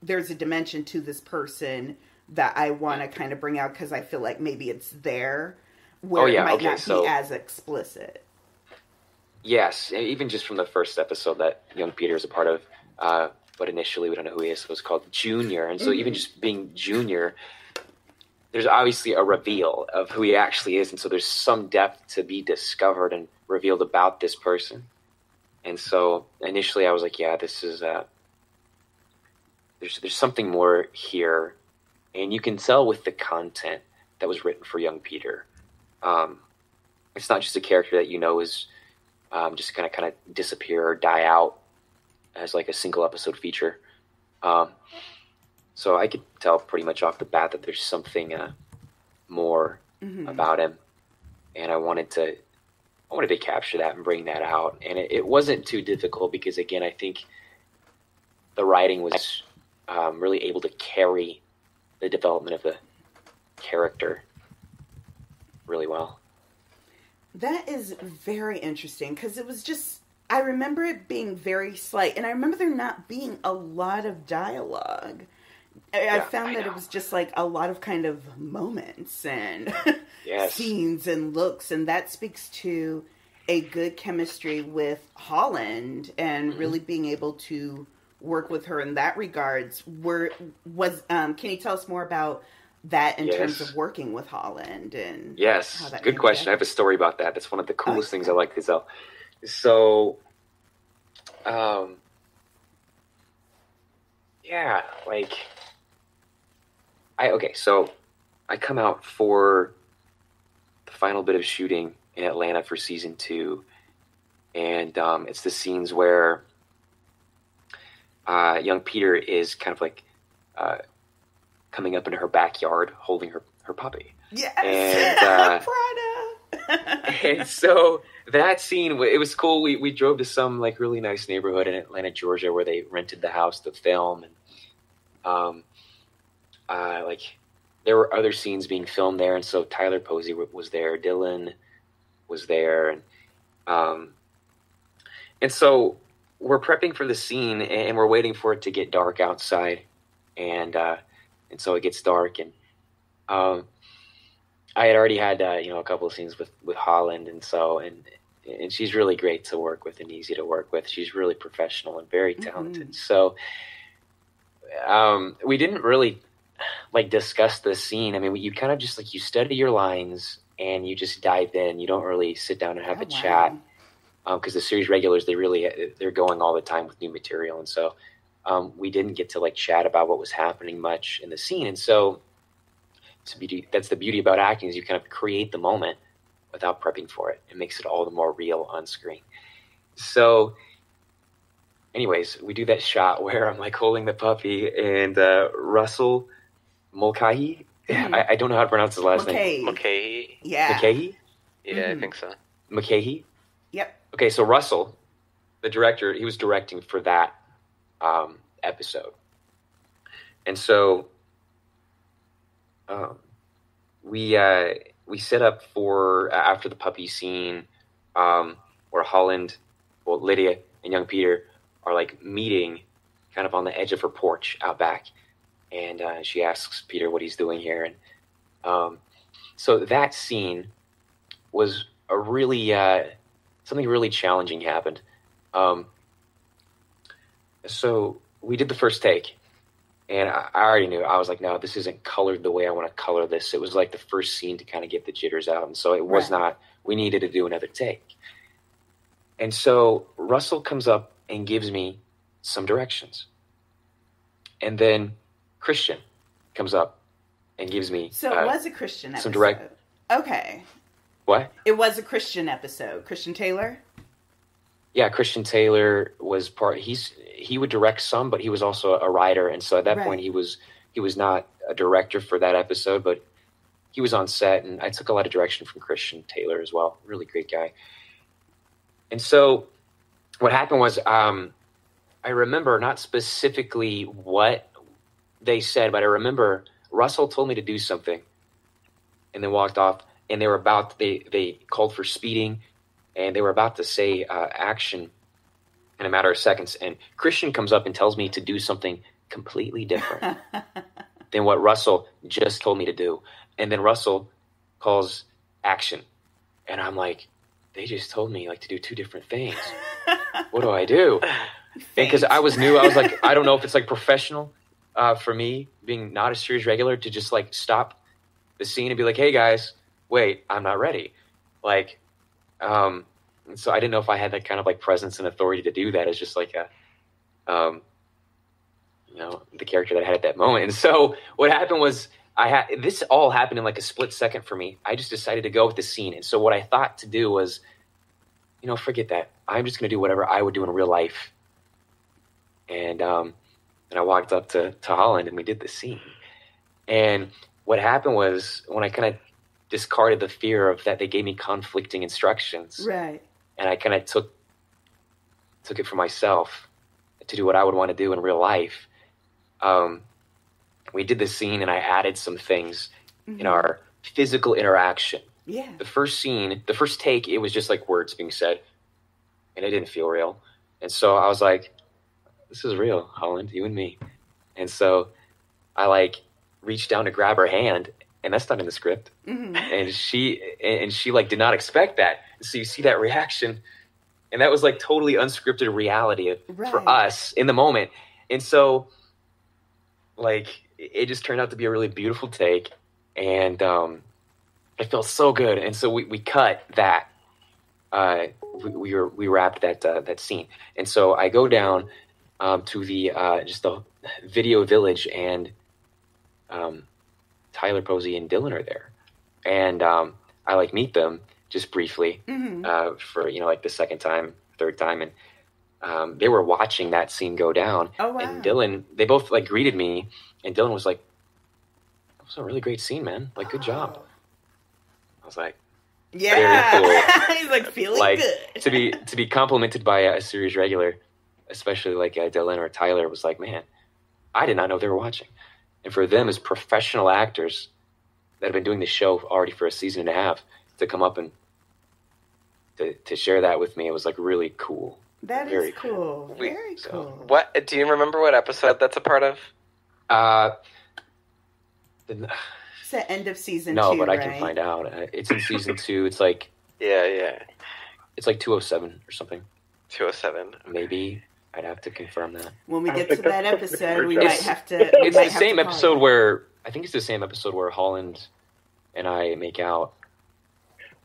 a dimension to this person that I want to kind of bring out because I feel like maybe it's there where it might not be as explicit. Yes, even just from the first episode that young Peter is a part of, but initially we don't know who he is, so it's called Junior. And so even just being Junior, there's obviously a reveal of who he actually is. And so there's some depth to be discovered and revealed about this person. And so initially I was like, yeah, this is, there's something more here. And you can tell with the content that was written for young Peter. It's not just a character that is just going to kind of disappear or die out as like a single episode feature. So I could tell pretty much off the bat that there's something more about him. And I wanted to capture that and bring that out. And it wasn't too difficult because, again, I think the writing was really able to carry the development of the character really well. That is very interesting because it was just, I remember it being very slight, and I remember there not being a lot of dialogue. I found that it was just like a lot of kind of moments and scenes and looks, and that speaks to a good chemistry with Holland and really being able to work with her in that regards. Can you tell us more about that in terms of working with Holland and how that good question. I have a story about that. That's one of the coolest things I like to tell. So, so I come out for the final bit of shooting in Atlanta for season 2, and it's the scenes where young Peter is kind of like coming up into her backyard holding her puppy. Yes, and Prada. And so that scene, it was cool. We drove to some like really nice neighborhood in Atlanta, Georgia, where they rented the house to film, and like there were other scenes being filmed there, and so Tyler Posey was there, Dylan was there, and so we're prepping for the scene, and we're waiting for it to get dark outside, and so it gets dark, and I had already had a couple of scenes with Holland, and she's really great to work with and easy to work with. She's really professional and very talented. So we didn't really like discuss the scene. I mean, you kind of just like you study your lines and you just dive in. You don't really sit down and have a chat because the series regulars they're going all the time with new material, and so we didn't get to like chat about what was happening much in the scene, and so. That's the beauty about acting is you kind of create the moment without prepping for it. It makes it all the more real on screen. So anyways, we do that shot where I'm like holding the puppy and Russell Mulcahy. I don't know how to pronounce his last name. Mulcahy. Yeah. Mulcahy? Yeah, I think so. Mulcahy? Yep. Okay, so Russell, the director, he was directing for that episode. And so we set up for after the puppy scene where Holland, Lydia and young Peter are like meeting kind of on the edge of her porch out back, and she asks Peter what he's doing here, and so that scene was a really something really challenging happened. So we did the first take. And I already knew. I was like, no, this isn't colored the way I want to color this. It was like the first scene to kind of get the jitters out. And so it was not, we needed to do another take. And so Russell comes up and gives me some directions. And then Christian comes up and gives me So it was a Christian episode. some Okay. What? It was a Christian episode. Christian Taylor? Yeah, Christian Taylor was he would direct some, but he was also a writer, and so at that point he was not a director for that episode, but he was on set, and I took a lot of direction from Christian Taylor as well. Really great guy. And so what happened was I remember not specifically what they said, but I remember Russell told me to do something and then walked off, and they called for speeding, and they were about to say action in a matter of seconds. And Christian comes up and tells me to do something completely different than what Russell just told me to do. And then Russell calls action. And I'm like, they just told me like to do two different things. What do I do? Because I was new, I was like, I don't know if it's like professional for me being not a series regular to just like stop the scene and be like, hey guys, wait, I'm not ready. Like, and so I didn't know if I had that kind of like presence and authority to do that as just like the character that I had at that moment. And so what happened was this all happened in like a split second for me. I just decided to go with the scene. And so what I thought to do was, forget that. I'm just going to do whatever I would do in real life. And I walked up to Holland and we did the scene. And what happened was when I kind of discarded the fear of that they gave me conflicting instructions. Right. And I kind of took it for myself to do what I would want to do in real life. We did the scene and I added some things in our physical interaction. Yeah. The first take, it was just like words being said and it didn't feel real. And so I was like, this is real, Holland, you and me. And so I like reached down to grab her hand, and that's not in the script. And she like did not expect that. So you see that reaction, and that was like totally unscripted reality for us in the moment. And so like it just turned out to be a really beautiful take, and it felt so good. And so we cut that. We wrapped that scene, and so I go down to the just the video village, and Tyler Posey and Dylan are there, and I like meet them just briefly for like the second time, third time, and they were watching that scene go down. Oh wow! And Dylan, they both like greeted me, and Dylan was like, "That was a really great scene, man. Like, good job." I was like, Yeah. Very cool. He's like feeling like good. to be complimented by a series regular, especially like Dylan or Tyler, was like, man, I did not know they were watching. And for them as professional actors that have been doing the show already for a season and a half to come up and to share that with me, it was like really cool. That Very is cool. Very so, cool. What do you remember? What episode that's a part of? It's the end of season 2. No, but right? I can find out. It's in season 2. It's like it's like 207 or something. 207. Maybe I'd have to confirm that. When we get to that episode, we It's- might have to. It's the same episode where I think it's the same episode where Holland and I make out.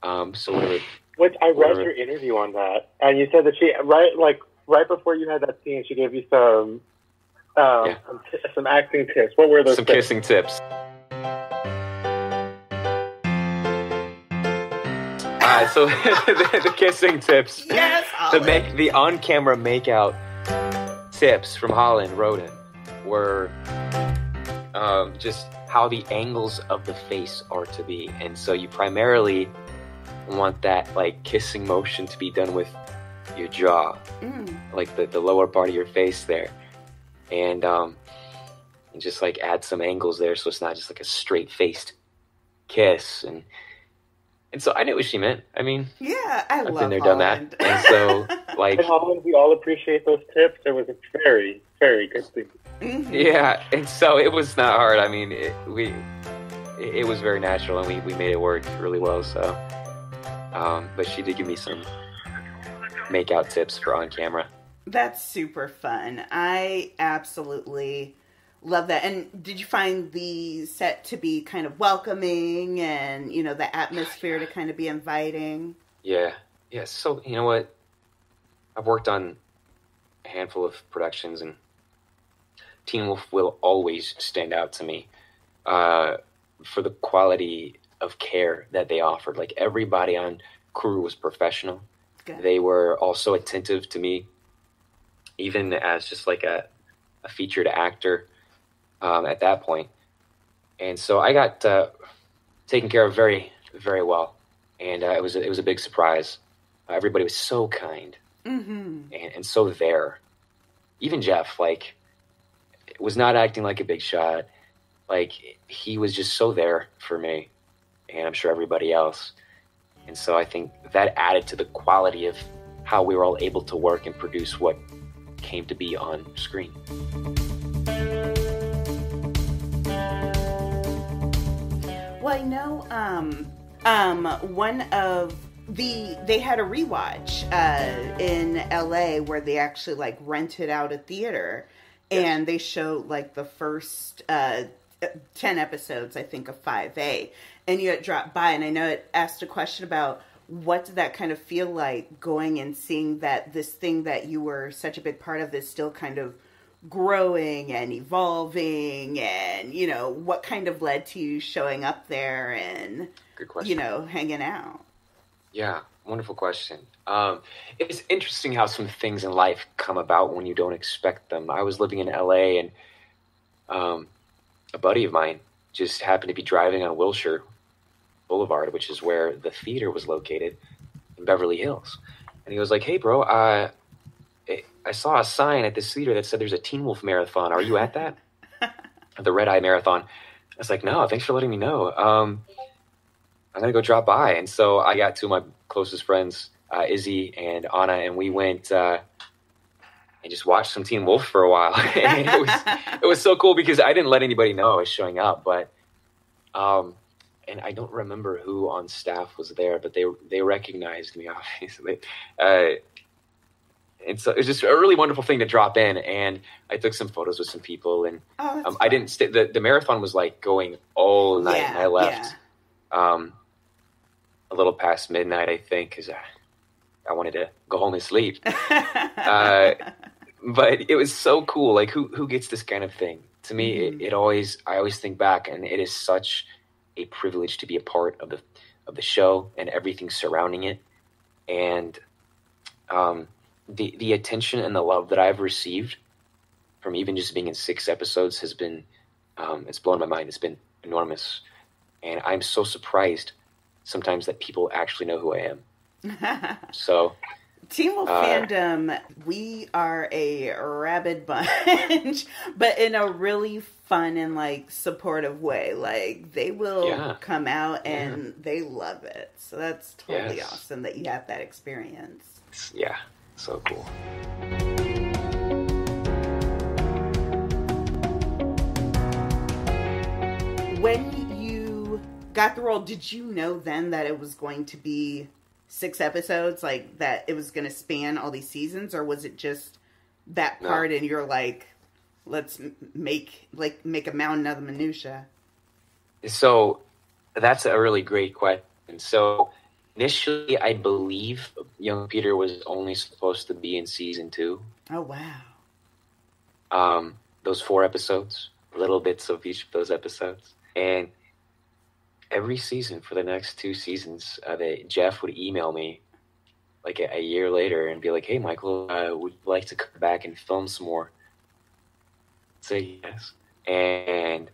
So whatever. Which I read your interview on that, and you said that she right before you had that scene, she gave you some acting tips. What were those? Some tips? kissing tips. So the kissing tips. Yes, The on-camera makeout tips from Hollard Roden were just how the angles of the face are to be, and so you primarily want that like kissing motion to be done with your jaw, like the lower part of your face there, and just like add some angles there so it's not just like a straight-faced kiss, and so I knew what she meant. I mean, yeah, I've been there, done that, and so like, in Holland, we all appreciate those tips. It was a very, very good thing. Mm-hmm. yeah, and so it was not hard. I mean, it was very natural, and we made it work really well. So, but she did give me some make-out tips for on camera. That's super fun. I absolutely love that. And did you find the set to be kind of welcoming and, the atmosphere to kind of be inviting? Yeah. So, you know what? I've worked on a handful of productions, and Teen Wolf will always stand out to me for the quality of care that they offered. Like, everybody on crew was professional. Good. They were also attentive to me, even as just like a featured actor at that point. And so I got taken care of very, very well. And it was a big surprise. Everybody was so kind and so there. Even Jeff, like, was not acting like a big shot. Like, he was just so there for me, and I'm sure everybody else. And so I think that added to the quality of how we were all able to work and produce what came to be on screen. Well, I know one of they had a rewatch in LA where they actually like rented out a theater, and they showed like the first 10 episodes, I think, of 5A, and you had dropped by, and I know it asked a question about what did that kind of feel like going and seeing that this thing that you were such a big part of is still kind of growing and evolving, and what kind of led to you showing up there and Good question. hanging out. Yeah, wonderful question. It's interesting how some things in life come about when you don't expect them. I was living in LA, and a buddy of mine just happened to be driving on Wilshire Boulevard, which is where the theater was located in Beverly Hills. And he was like, "Hey, bro, I saw a sign at this theater that said there's a Teen Wolf marathon. Are you at that?" The Red Eye Marathon. I was like, "No, thanks for letting me know. I'm going to go drop by." And so I got two of my closest friends, Izzy and Anna, and we went and just watched some Teen Wolf for a while. And it was so cool because I didn't let anybody know I was showing up, but and I don't remember who on staff was there, but they recognized me, obviously. And so it was just a really wonderful thing to drop in, and I took some photos with some people, and I didn't stay. The marathon was like going all night, and I left a little past midnight, I think, because I wanted to go home and sleep. But it was so cool. Like, who gets this kind of thing? To me, I always think back, and it is such a privilege to be a part of the show and everything surrounding it, and the attention and the love that I've received from even just being in 6 episodes has been it's blown my mind. It's been enormous, and I'm so surprised sometimes that people actually know who I am. So Teen Wolf fandom, we are a rabid bunch, but in a really fun and like supportive way. Like they will come out and they love it. So that's totally awesome that you have that experience. Yeah, so cool. When you got the role, did you know then that it was going to be 6 episodes, like that it was going to span all these seasons, or was it just that part and you're like, let's make a mountain of the minutia? So that's a really great question. So initially, I believe young Peter was only supposed to be in season 2. Oh, wow. Those 4 episodes, little bits of each of those episodes. And every season for the next 2 seasons, Jeff would email me like a year later and be like, "Hey, Michael, would you like to come back and film some more?" I'd say yes. And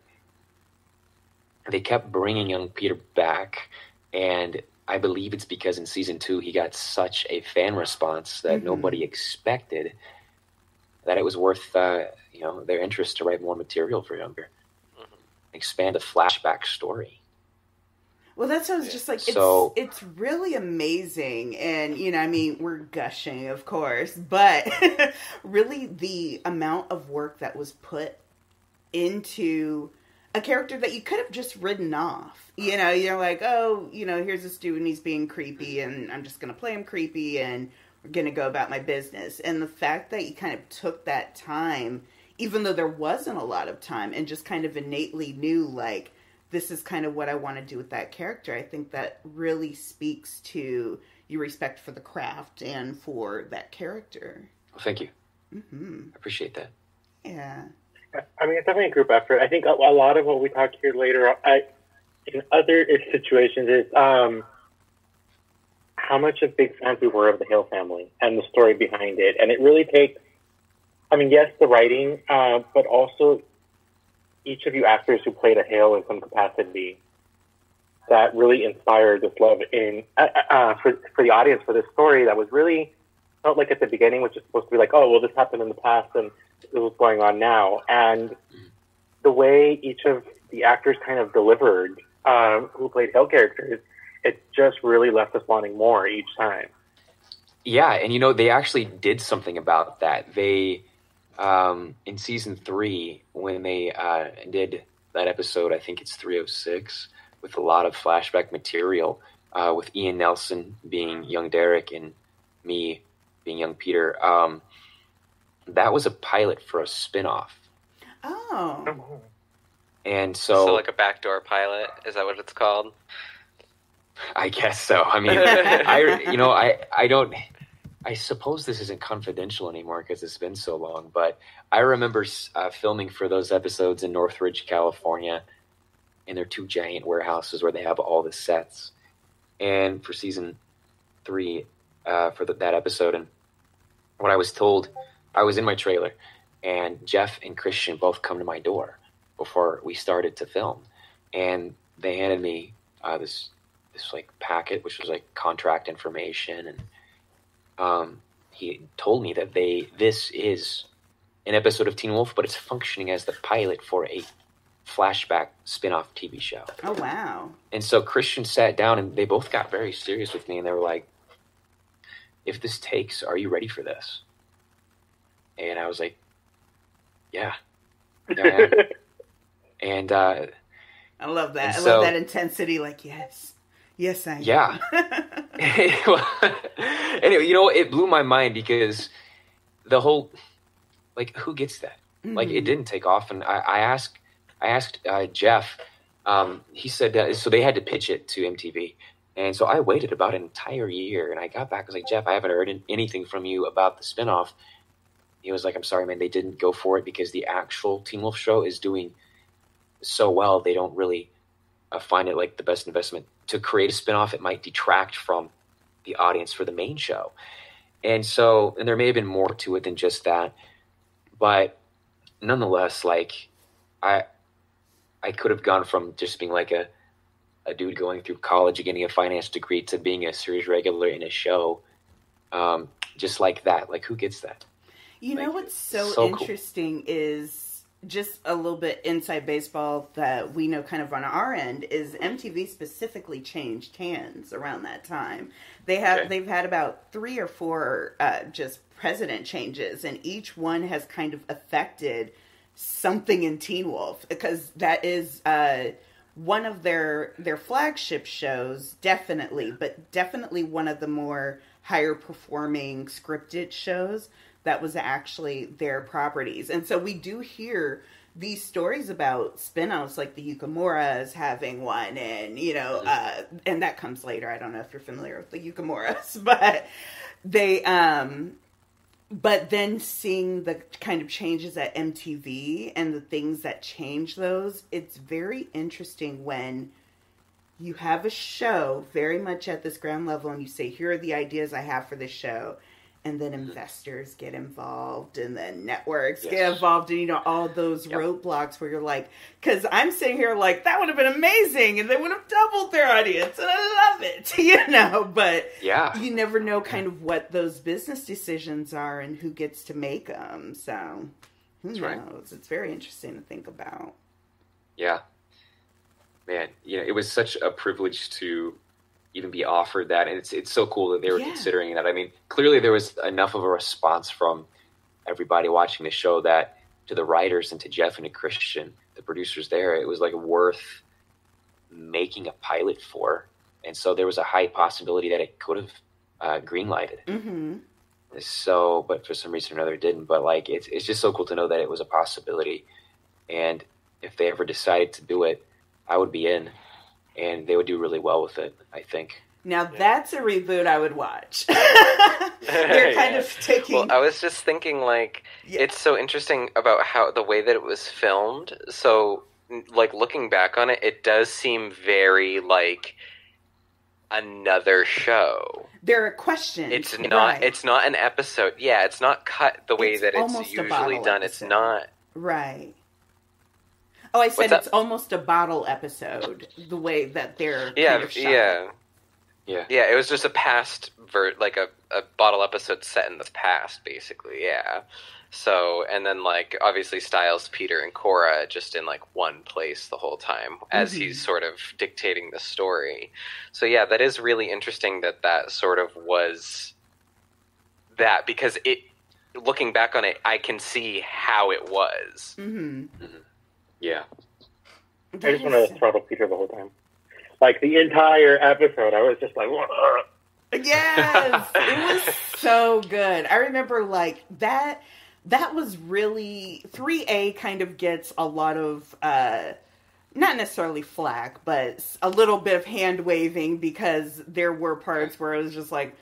they kept bringing young Peter back. And I believe it's because in season 2, he got such a fan response that nobody expected that it was worth their interest to write more material for younger. Expand a flashback story. Well, that sounds just like it's really amazing. And, we're gushing, of course, but really the amount of work that was put into a character that you could have just written off. You're like, oh, here's this dude and he's being creepy and I'm just going to play him creepy and we're going to go about my business. And the fact that you kind of took that time, even though there wasn't a lot of time, and just kind of innately knew, like, this is kind of what I want to do with that character. I think that really speaks to your respect for the craft and for that character. Well, thank you. I appreciate that. Yeah. I mean, it's definitely a group effort. I think a lot of what we talk here later in other situations is how much of big fans we were of the Hale family and the story behind it. And it really takes, yes, the writing, but also each of you actors who played a Hale in some capacity that really inspired this love for the audience for this story that was really felt like at the beginning was just supposed to be like, oh, well, this happened in the past and this is what's going on now. And the way each of the actors kind of delivered who played Hale characters, it just really left us wanting more each time. Yeah, and they actually did something about that. They in season 3, when they did that episode, I think it's 306, with a lot of flashback material, with Ian Nelson being young Derek and me being young Peter, that was a pilot for a spin-off. Oh. And so like a backdoor pilot, is that what it's called? I guess so. I suppose this isn't confidential anymore because it's been so long, but I remember filming for those episodes in Northridge, California, in their 2 giant warehouses where they have all the sets. And for season 3, for that episode, and what I was told, I was in my trailer, and Jeff and Christian both come to my door before we started to film, and they handed me this like packet, which was like contract information, and he told me that this is an episode of Teen Wolf, but it's functioning as the pilot for a flashback spin-off TV show. Oh, wow. And so Christian sat down and they both got very serious with me, and they were like, if this takes, are you ready for this? And I was like, yeah, I am. And I love that. I love that intensity. Like, yes, I am. Yeah. Anyway, it blew my mind because the whole, like, who gets that? Like, it didn't take off. And I asked Jeff, he said, so they had to pitch it to MTV. And so I waited about an entire year, and I got back. I was like, Jeff, I haven't heard anything from you about the spinoff. He was like, I'm sorry, man, they didn't go for it because the actual Teen Wolf show is doing so well. They don't really find it like the best investment to create a spinoff. It might detract from the audience for the main show. And there may have been more to it than just that. But nonetheless, like, I could have gone from just being like a a dude going through college and getting a finance degree to being a series regular in a show, just like that. Like, who gets that? You know what's so interesting is just a little bit inside baseball that we know kind of on our end is MTV specifically changed hands around that time. They've had about 3 or 4 just president changes, and each one has kind of affected something in Teen Wolf, because that is one of their flagship shows, definitely one of the more higher performing scripted shows that was actually their properties. And so we do hear these stories about spin-offs, like the Yukimuras having one, and, you know, and that comes later. I don't know if you're familiar with the Yukimuras, but they, but then seeing the kind of changes at MTV and the things that change those, it's very interesting when you have a show very much at this ground level and you say, here are the ideas I have for this show. And then investors get involved, and then networks get involved, and, you know, all those roadblocks where you're like, because I'm sitting here like, that would have been amazing, and they would have doubled their audience, and I love it, you know, but you never know kind of what those business decisions are and who gets to make them, so who knows? Right. It's very interesting to think about. Yeah. Man, you know, it was such a privilege to even be offered that, and it's so cool that they were considering that. I mean, clearly there was enough of a response from everybody watching the show that to the writers and to Jeff and to Christian, the producers there, it was like worth making a pilot for. And so there was a high possibility that it could have green-lighted. Mm-hmm. So, but for some reason or another it didn't. But like, it's just so cool to know that it was a possibility. And if they ever decided to do it, I would be in. And they would do really well with it, I think. Now, that's a reboot I would watch. They're kind of taking... Well, I was just thinking, like, it's so interesting about how the way that it was filmed. So, like, looking back on it, it does seem very, like, another show. There are questions. It's not It's not an episode. Yeah, it's not cut the way that it's usually done. Episode. It's not... Right. Oh, I said it's almost a bottle episode, the way that they're kind of shot. Yeah, it was just a past, like a bottle episode set in the past, basically, yeah. So, and then, like, obviously Styles, Peter, and Cora just in, like, one place the whole time as he's sort of dictating the story. So, yeah, that is really interesting that sort of was that, because looking back on it, I can see how it was. Mm-hmm. Mm-hmm. Yeah. I just want to throttle Peter the whole time. Like, the entire episode, I was just like, yes! It was so good. I remember, like, that was really... 3A kind of gets a lot of, not necessarily flack, but a little bit of hand-waving, because there were parts where it was just like,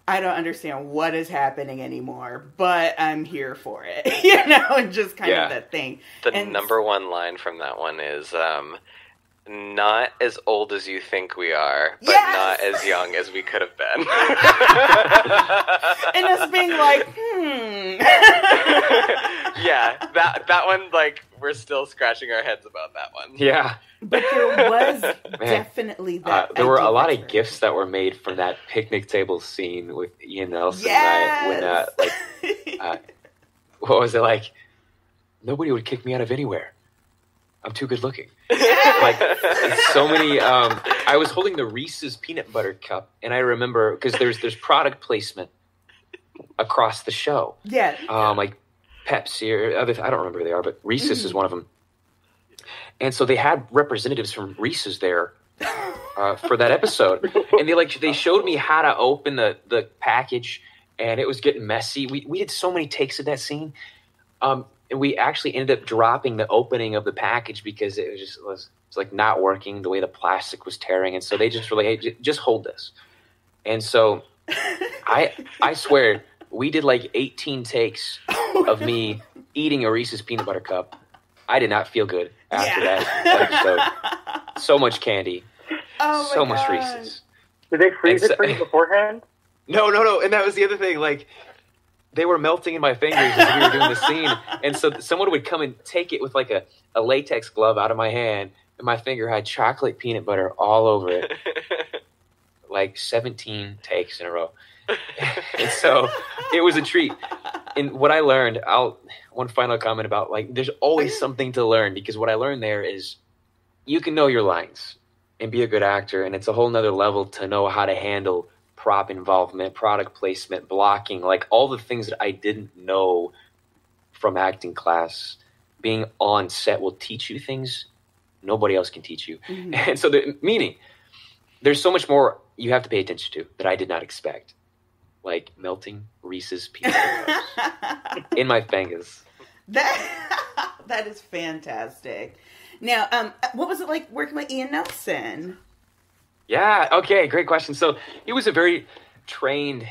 I don't understand what is happening anymore, but I'm here for it, you know, and just kind of that thing. The number one line from that one is, not as old as you think we are, but not as young as we could have been. And us being like, Yeah, that one, like, we're still scratching our heads about that one. Yeah. But there was definitely that. There were a lot of gifts that were made from that picnic table scene with Ian Nelson. Yes! When, what was it like? Nobody would kick me out of anywhere. I'm too good looking. Like, so many. I was holding the Reese's peanut butter cup, and I remember because there's product placement across the show. Yeah. Like Pepsi or other. I don't remember who they are, but Reese's is one of them. And so they had representatives from Reese's there for that episode, and they showed me how to open the package, and it was getting messy. We did so many takes of that scene. And we actually ended up dropping the opening of the package because it was like not working, the way the plastic was tearing. And so they just were like, hey, just hold this. And so I swear we did like 18 takes of me eating a Reese's peanut butter cup. I did not feel good after that episode. So much candy. Oh so my much gosh. Reese's. Did they freeze it for you beforehand? No. And that was the other thing. Like, they were melting in my fingers as we were doing the scene. And so someone would come and take it with like a latex glove out of my hand and my finger had chocolate peanut butter all over it. Like 17 takes in a row. And so it was a treat. And what I learned, one final comment about, like, there's always something to learn, because what I learned there is you can know your lines and be a good actor, and it's a whole nother level to know how to handle prop involvement, product placement, blocking, like all the things that I didn't know from acting class. Being on set will teach you things nobody else can teach you. Mm-hmm. And so meaning there's so much more you have to pay attention to that I did not expect. Like melting Reese's Peanut Butter in my fingers. That is fantastic. Now, what was it like working with Ian Nelson? Yeah, okay, great question. So he was a very trained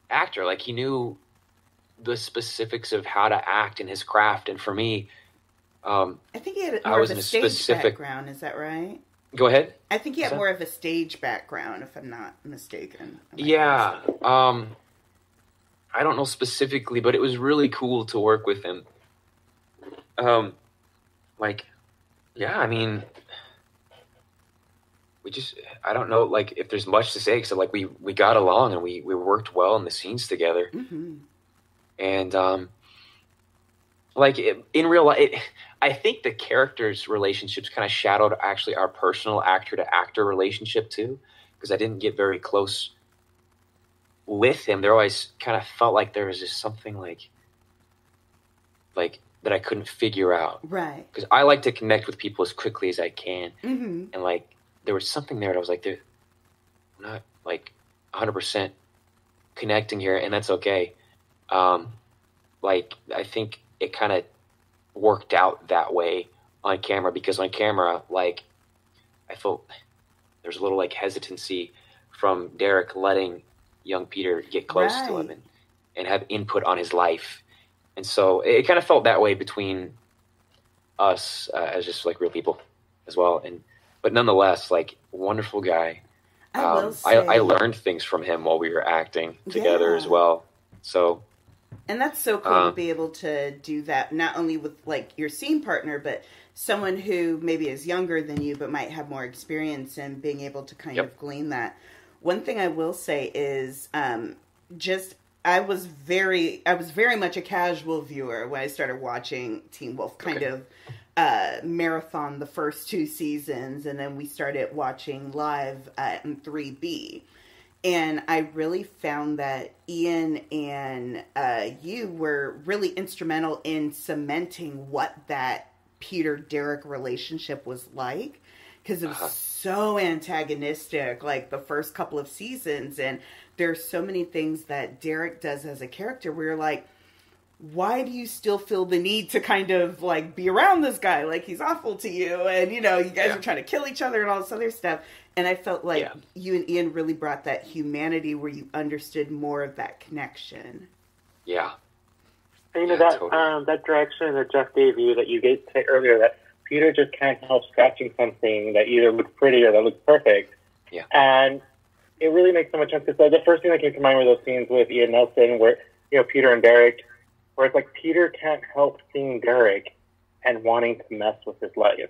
actor. Like, he knew the specifics of how to act in his craft. And for me, I think he had more of a stage background. Is that right? Go ahead. I think he had more of a stage background, if I'm not mistaken. Yeah. I don't know specifically, but it was really cool to work with him. I mean, I don't know, like, if there's much to say, except, like, we got along and we worked well in the scenes together. Mm-hmm. And, in real life, I think the characters' relationships kind of shadowed actually our personal actor-to-actor relationship too, because I didn't get very close with him. There always kind of felt like there was just something like that I couldn't figure out. Right. Because I like to connect with people as quickly as I can. Mm-hmm. And, like, there was something there that I was like, I'm not, like, 100% connecting here, and that's okay. I think it kind of worked out that way on camera, because on camera, like, I felt there's a little, like, hesitancy from Derek letting young Peter get close to him and have input on his life. And so it kind of felt that way between us as just, like, real people as well. But nonetheless, like, wonderful guy. I learned things from him while we were acting together as well. So, and that's so cool to be able to do that, not only with, like, your scene partner, but someone who maybe is younger than you, but might have more experience, and being able to kind of glean that. One thing I will say is, I was very much a casual viewer when I started watching Teen Wolf, kind of marathon the first 2 seasons, and then we started watching live in 3B. And I really found that Ian and you were really instrumental in cementing what that Peter-Derek relationship was like. Because it was so antagonistic, like, the first couple of seasons. And there's so many things that Derek does as a character where you're like, why do you still feel the need to kind of, like, be around this guy? Like, he's awful to you. And, you know, you guys are trying to kill each other and all this other stuff. And I felt like you and Ian really brought that humanity where you understood more of that connection. Yeah. And, you know, that direction that Jeff gave you, that you gave earlier, that Peter just can't help scratching something that either looks pretty or that looks perfect. Yeah. And it really makes so much sense. Because the first thing that came to mind were those scenes with Ian Nelson where, you know, Peter and Derek, where it's like Peter can't help seeing Derek and wanting to mess with his life.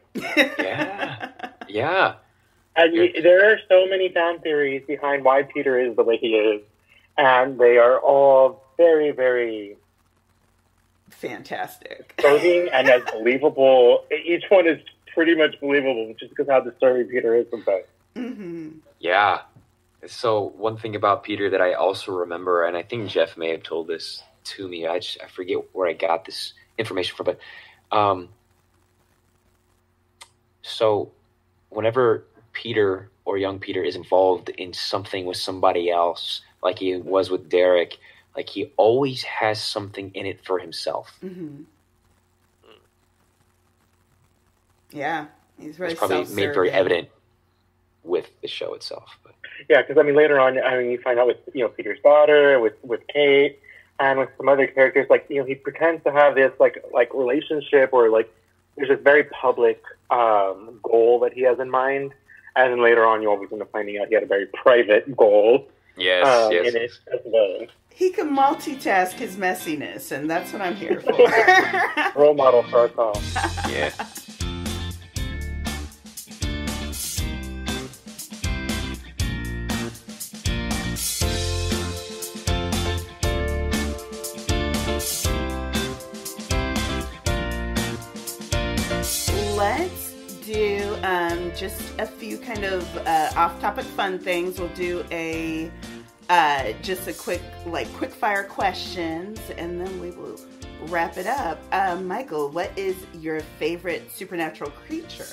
Yeah. And there are so many fan theories behind why Peter is the way he is. And they are all very, very fantastic. Clothing and as believable. Each one is pretty much believable, just because how disturbing Peter is sometimes. Mm-hmm. Yeah. So one thing about Peter that I also remember, and I think Jeff may have told this to me, I forget where I got this information from, but so whenever Peter or young Peter is involved in something with somebody else, like he was with Derek, like, he always has something in it for himself. Mm-hmm. Yeah, he's very it's probably made very evident with the show itself. But. Yeah, because, I mean, later on, I mean, you find out with, you know, Peter's daughter, with Kate, and with some other characters, like, you know, he pretends to have this, like relationship, or, like, there's this very public goal that he has in mind, and then later on, you always end up finding out he had a very private goal. Yes. In it as well. He can multitask his messiness, and that's what I'm here for. Role model for us all. Yeah. just a few kind of off-topic fun things. We'll do just a quick quick-fire questions, and then we will wrap it up. Michael, what is your favorite supernatural creature?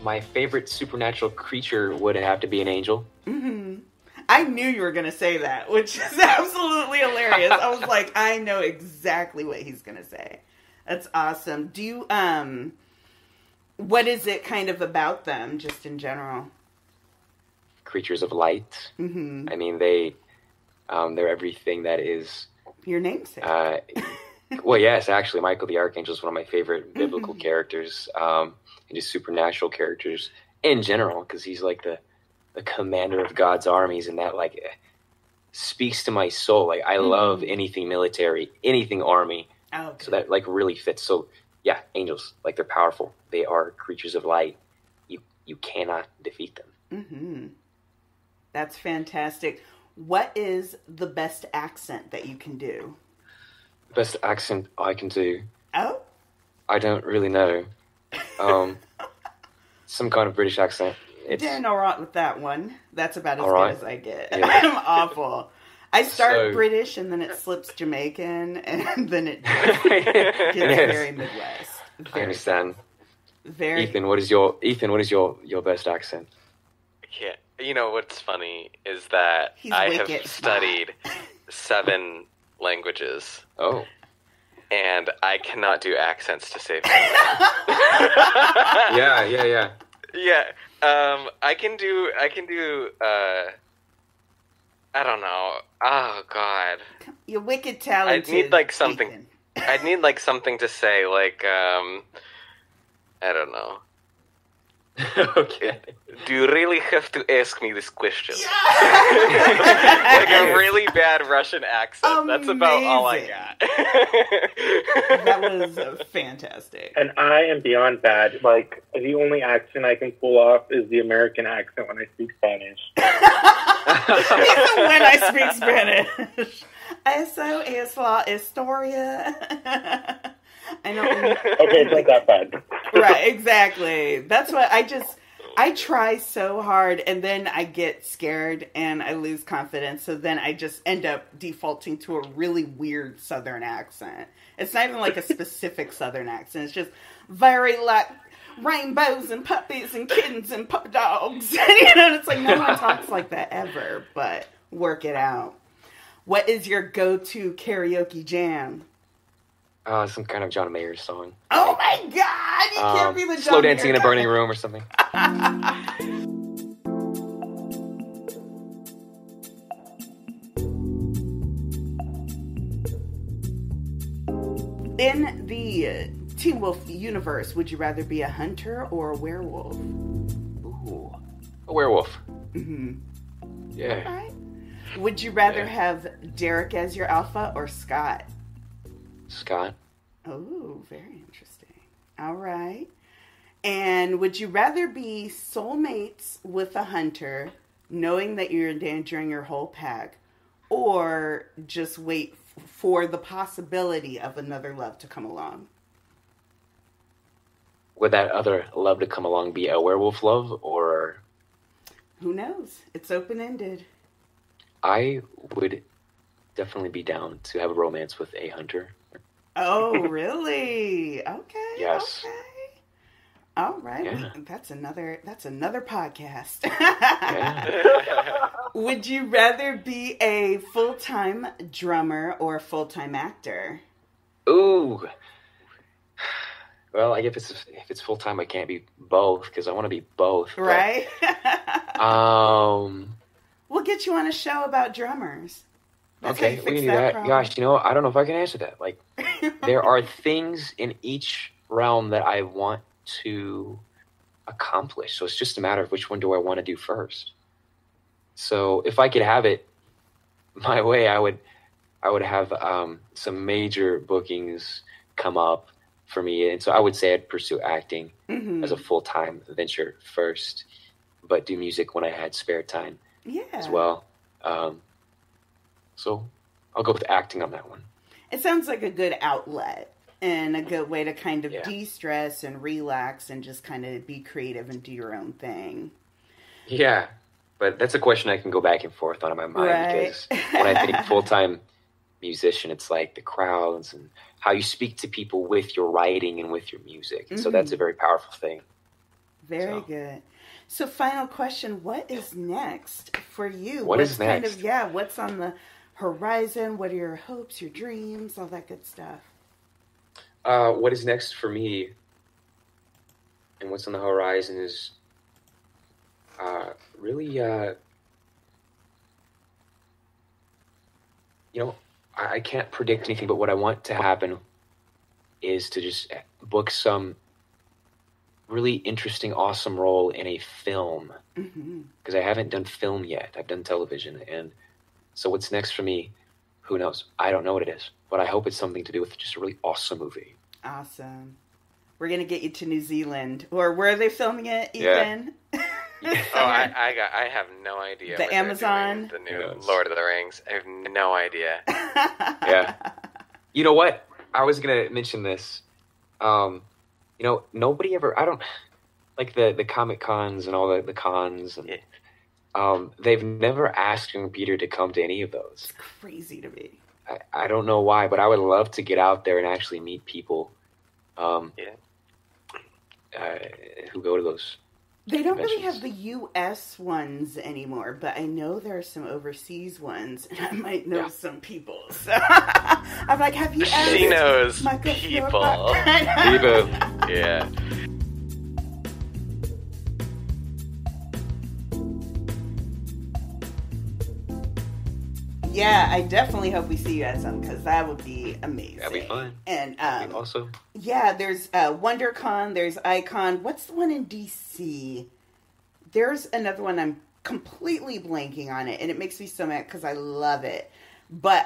My favorite supernatural creature would have to be an angel. Mm-hmm. I knew you were going to say that, which is absolutely hilarious. I was like, I know exactly what he's going to say. That's awesome. Do you, what is it kind of about them, just in general? Creatures of light. Mm-hmm. I mean, they're everything that is... Your namesake. Well, yes, actually, Michael the Archangel is one of my favorite biblical characters, and just supernatural characters in general, because he's like the commander of God's armies, and that speaks to my soul. Like, I love anything military, anything army. Oh, okay. So that really fits. So yeah, angels, they're powerful. They are creatures of light. You cannot defeat them. Mm-hmm. That's fantastic. What is the best accent that you can do? Best accent I can do? Oh? I don't really know. Some kind of British accent. Doing all right with that one. That's about as good as I get. Yeah. I'm awful. I start British, and then it slips Jamaican, and then it gets very Midwest. I understand. Very. Ethan, what is your best accent? Yeah, you know what's funny is that I have studied 7 languages. Oh. And I cannot do accents to save my life. Yeah. Yeah. I can do I don't know. Oh God. You're wicked talented. I'd need something. I'd need something to say, I don't know. Okay. Do you really have to ask me this question? Like a really bad Russian accent. Amazing. That's about all I got. That was fantastic. And I am beyond bad. The only accent I can pull off is the American accent when I speak Spanish. Even when I speak Spanish. Eso es la historia. I don't. Okay, it's not that bad. Right, exactly. That's what I try so hard, and then I get scared and I lose confidence. So then I just end up defaulting to a really weird Southern accent. It's not even a specific Southern accent. It's just very rainbows and puppies and kittens and pup dogs. And it's no one talks like that ever, but work it out. What is your go-to karaoke jam? Some kind of John Mayer song. Oh my God! You can't be the John Slow Dancing Mayer in a Burning Room or something. In the Teen Wolf universe, would you rather be a hunter or a werewolf? Ooh, a werewolf. Mm-hmm. Yeah. All right. Would you rather have Derek as your alpha or Scott? Scott. Oh, very interesting. All right. And would you rather be soulmates with a hunter, knowing that you're endangering your whole pack, or just wait for the possibility of another love to come along? Would that other love to come along be a werewolf love, or... Who knows? It's open-ended. I would definitely be down to have a romance with a hunter. Oh, really? Okay. Yes. Okay. All right. Yeah. That's another podcast. Yeah. Would you rather be a full-time drummer or a full-time actor? Ooh. Well, if it's full-time, I can't be both, because I want to be both. Right? But, we'll get you on a show about drummers. That's okay, how you we fix can do that. problem. Gosh, I don't know if I can answer that. There are things in each realm that I want to accomplish. So it's just a matter of which one do I want to do first. So if I could have it my way, I would have some major bookings come up for me. And so I would say I'd pursue acting as a full-time venture first, but do music when I had spare time as well. So I'll go with acting on that one. It sounds like a good outlet. and a good way to kind of de-stress and relax and just kind of be creative and do your own thing. Yeah, but that's a question I can go back and forth on in my mind, because when I think full-time musician, it's like the crowds and how you speak to people with your writing and with your music. And so that's a very powerful thing. Very good. So final question, what is next for you? What's next? What's on the horizon? What are your hopes, your dreams, all that good stuff? What is next for me and what's on the horizon is really, I can't predict anything, but what I want to happen is to just book some really interesting, awesome role in a film, because I haven't done film yet. I've done television, and so what's next for me, who knows? I don't know what it is, but I hope it's something to do with just a really awesome movie. Awesome. We're going to get you to New Zealand, or where are they filming it, Ethan? I have no idea. The Amazon? The new Lord of the Rings. I have no idea. Yeah. You know what? I was going to mention this. Nobody ever, I don't, like the Comic Cons and all the cons, and they've never asked young Peter to come to any of those. It's crazy to me. I don't know why, but I would love to get out there and actually meet people who go to those. They don't really have the U.S. ones anymore, but I know there are some overseas ones, and I might know some people. So I'm like, have you asked? She knows Michael people. People. Yeah. Yeah, I definitely hope we see you at some, because that would be amazing. That'd be fun. And also, yeah, there's WonderCon, there's Icon. What's the one in DC? There's another one, I'm completely blanking on it, and it makes me so mad because I love it. But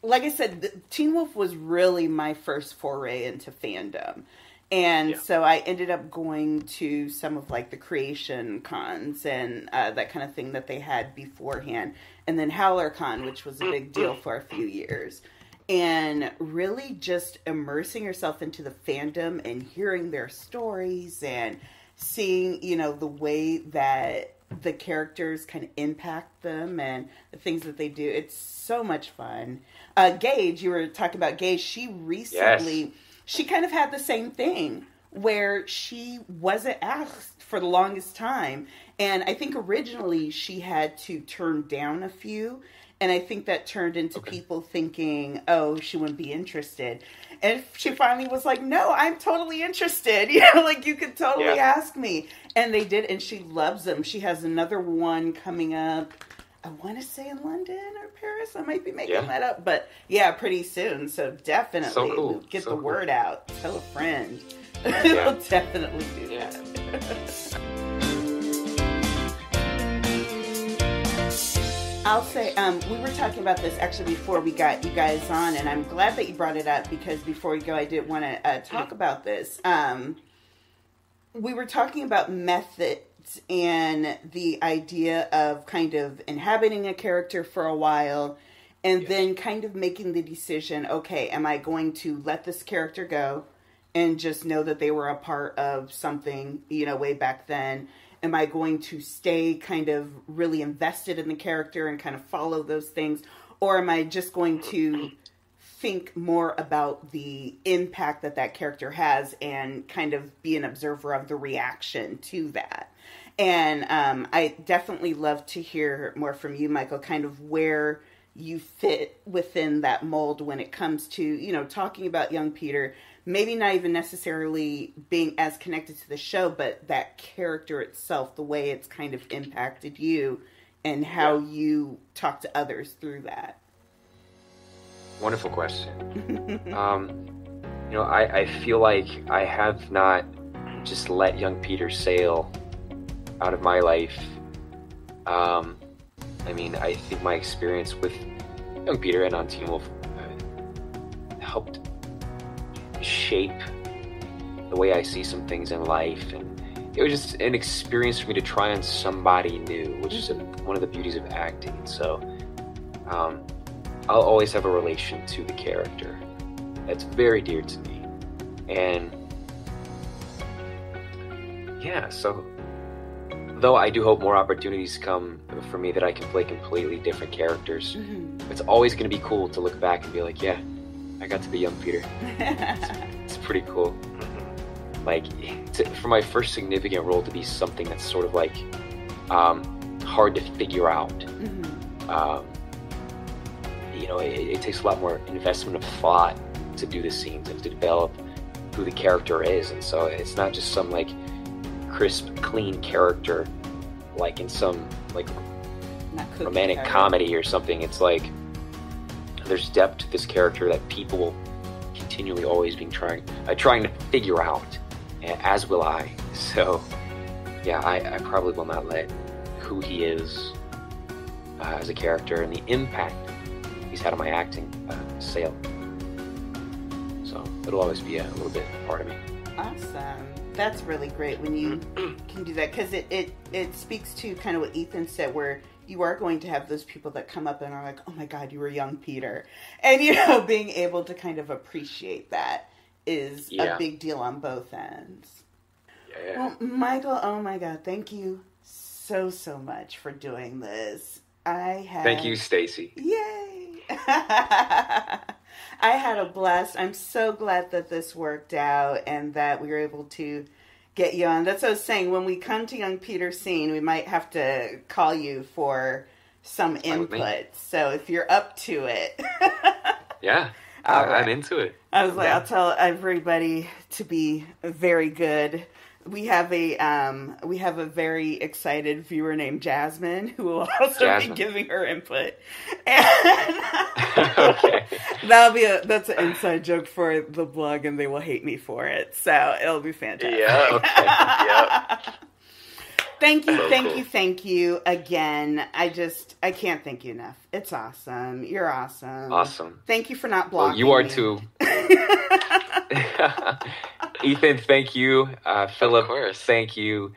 like I said, Teen Wolf was really my first foray into fandom. And so I ended up going to some of like the creation cons and that kind of thing that they had beforehand. And then HowlerCon, which was a big deal for a few years. And really just immersing yourself into the fandom and hearing their stories and seeing, the way that the characters kind of impact them and the things that they do. It's so much fun. Gage, you were talking about Gage. She recently... She kind of had the same thing where she wasn't asked for the longest time. And I think originally she had to turn down a few. And I think that turned into people thinking, oh, she wouldn't be interested. And she finally was like, no, I'm totally interested. You could totally ask me. And they did. And she loves them. She has another one coming up. I want to say in London or Paris. I might be making that up. But yeah, pretty soon. So definitely get the word out. Tell a friend. We'll definitely do that. I'll say, we were talking about this actually before we got you guys on. And I'm glad that you brought it up because before we go, I did want to talk about this. We were talking about methods and the idea of kind of inhabiting a character for a while and then kind of making the decision, okay, am I going to let this character go and just know that they were a part of something, way back then? Am I going to stay kind of really invested in the character and kind of follow those things? Or am I just going to think more about the impact that character has and kind of be an observer of the reaction to that? And I definitely love to hear more from you, Michael, kind of where you fit within that mold when it comes to, talking about young Peter, maybe not even necessarily being as connected to the show, but that character itself, the way it's kind of impacted you and how you talk to others through that. Wonderful question. I feel like I have not just let young Peter sail out of my life. I think my experience with young Peter and on Teen Wolf helped shape the way I see some things in life, and it was just an experience for me to try on somebody new, which is one of the beauties of acting. So I'll always have a relation to the character. that's very dear to me. And yeah, so though I do hope more opportunities come for me that I can play completely different characters, it's always going to be cool to look back and be like, yeah, I got to be young Peter. It's pretty cool. Like, for my first significant role to be something that's sort of like hard to figure out. You know, it takes a lot more investment of thought to do the scenes and to develop who the character is. And so it's not just some like crisp, clean character like in some like romantic comedy or something. It's like there's depth to this character that people will continually always be trying to figure out, as will I. So yeah, I probably will not let who he is as a character and the impact he's had on my acting sail. So it'll always be a little bit part of me. Awesome. That's really great when you can do that, because it speaks to kind of what Ethan said, where you are going to have those people that come up and are like, oh my God, you were young Peter. And, you know, being able to kind of appreciate that is a big deal on both ends. Yeah. Well, Michael, oh my God, thank you so much for doing this. Thank you, Stacy. Yay! I had a blast. I'm so glad that this worked out and that we were able to get you on. That's what I was saying. When we come to Young Peter's scene, we might have to call you for some input. So if you're up to it. Yeah, right. I'm into it. I was like, I'll tell everybody to be very good. We have a very excited viewer named Jasmine who will also be giving her input. And okay. That's an inside joke for the blog, and they will hate me for it. So it'll be fantastic. Yeah. Okay. Yep. Thank you again. I can't thank you enough. It's awesome. You're awesome. Awesome. Thank you for not blocking. Well, you are me. too. Ethan, thank you. Philip, thank you.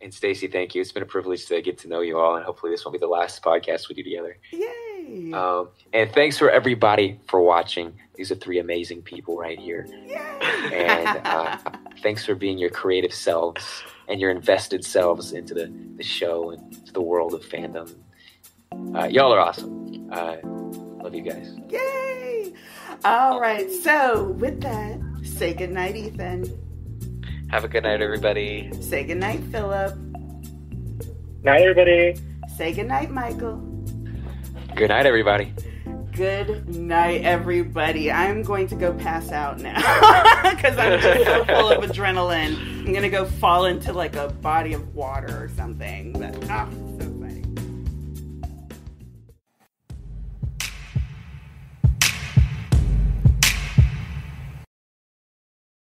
And Stacy, thank you. It's been a privilege to get to know you all, and hopefully this won't be the last podcast we do together. Yay! And thanks for everybody for watching. These are three amazing people right here. Yay! And thanks for being your creative selves and your invested selves into the show and to the world of fandom. Y'all are awesome. Love you guys. Yay! All right. So with that, say goodnight, Ethan. Have a good night, everybody. Say goodnight, Philip. Night, everybody. Say goodnight, Michael. Good night, everybody. Good night, everybody. I'm going to go pass out now because I'm just so full of adrenaline. I'm going to go fall into like a body of water or something. But, so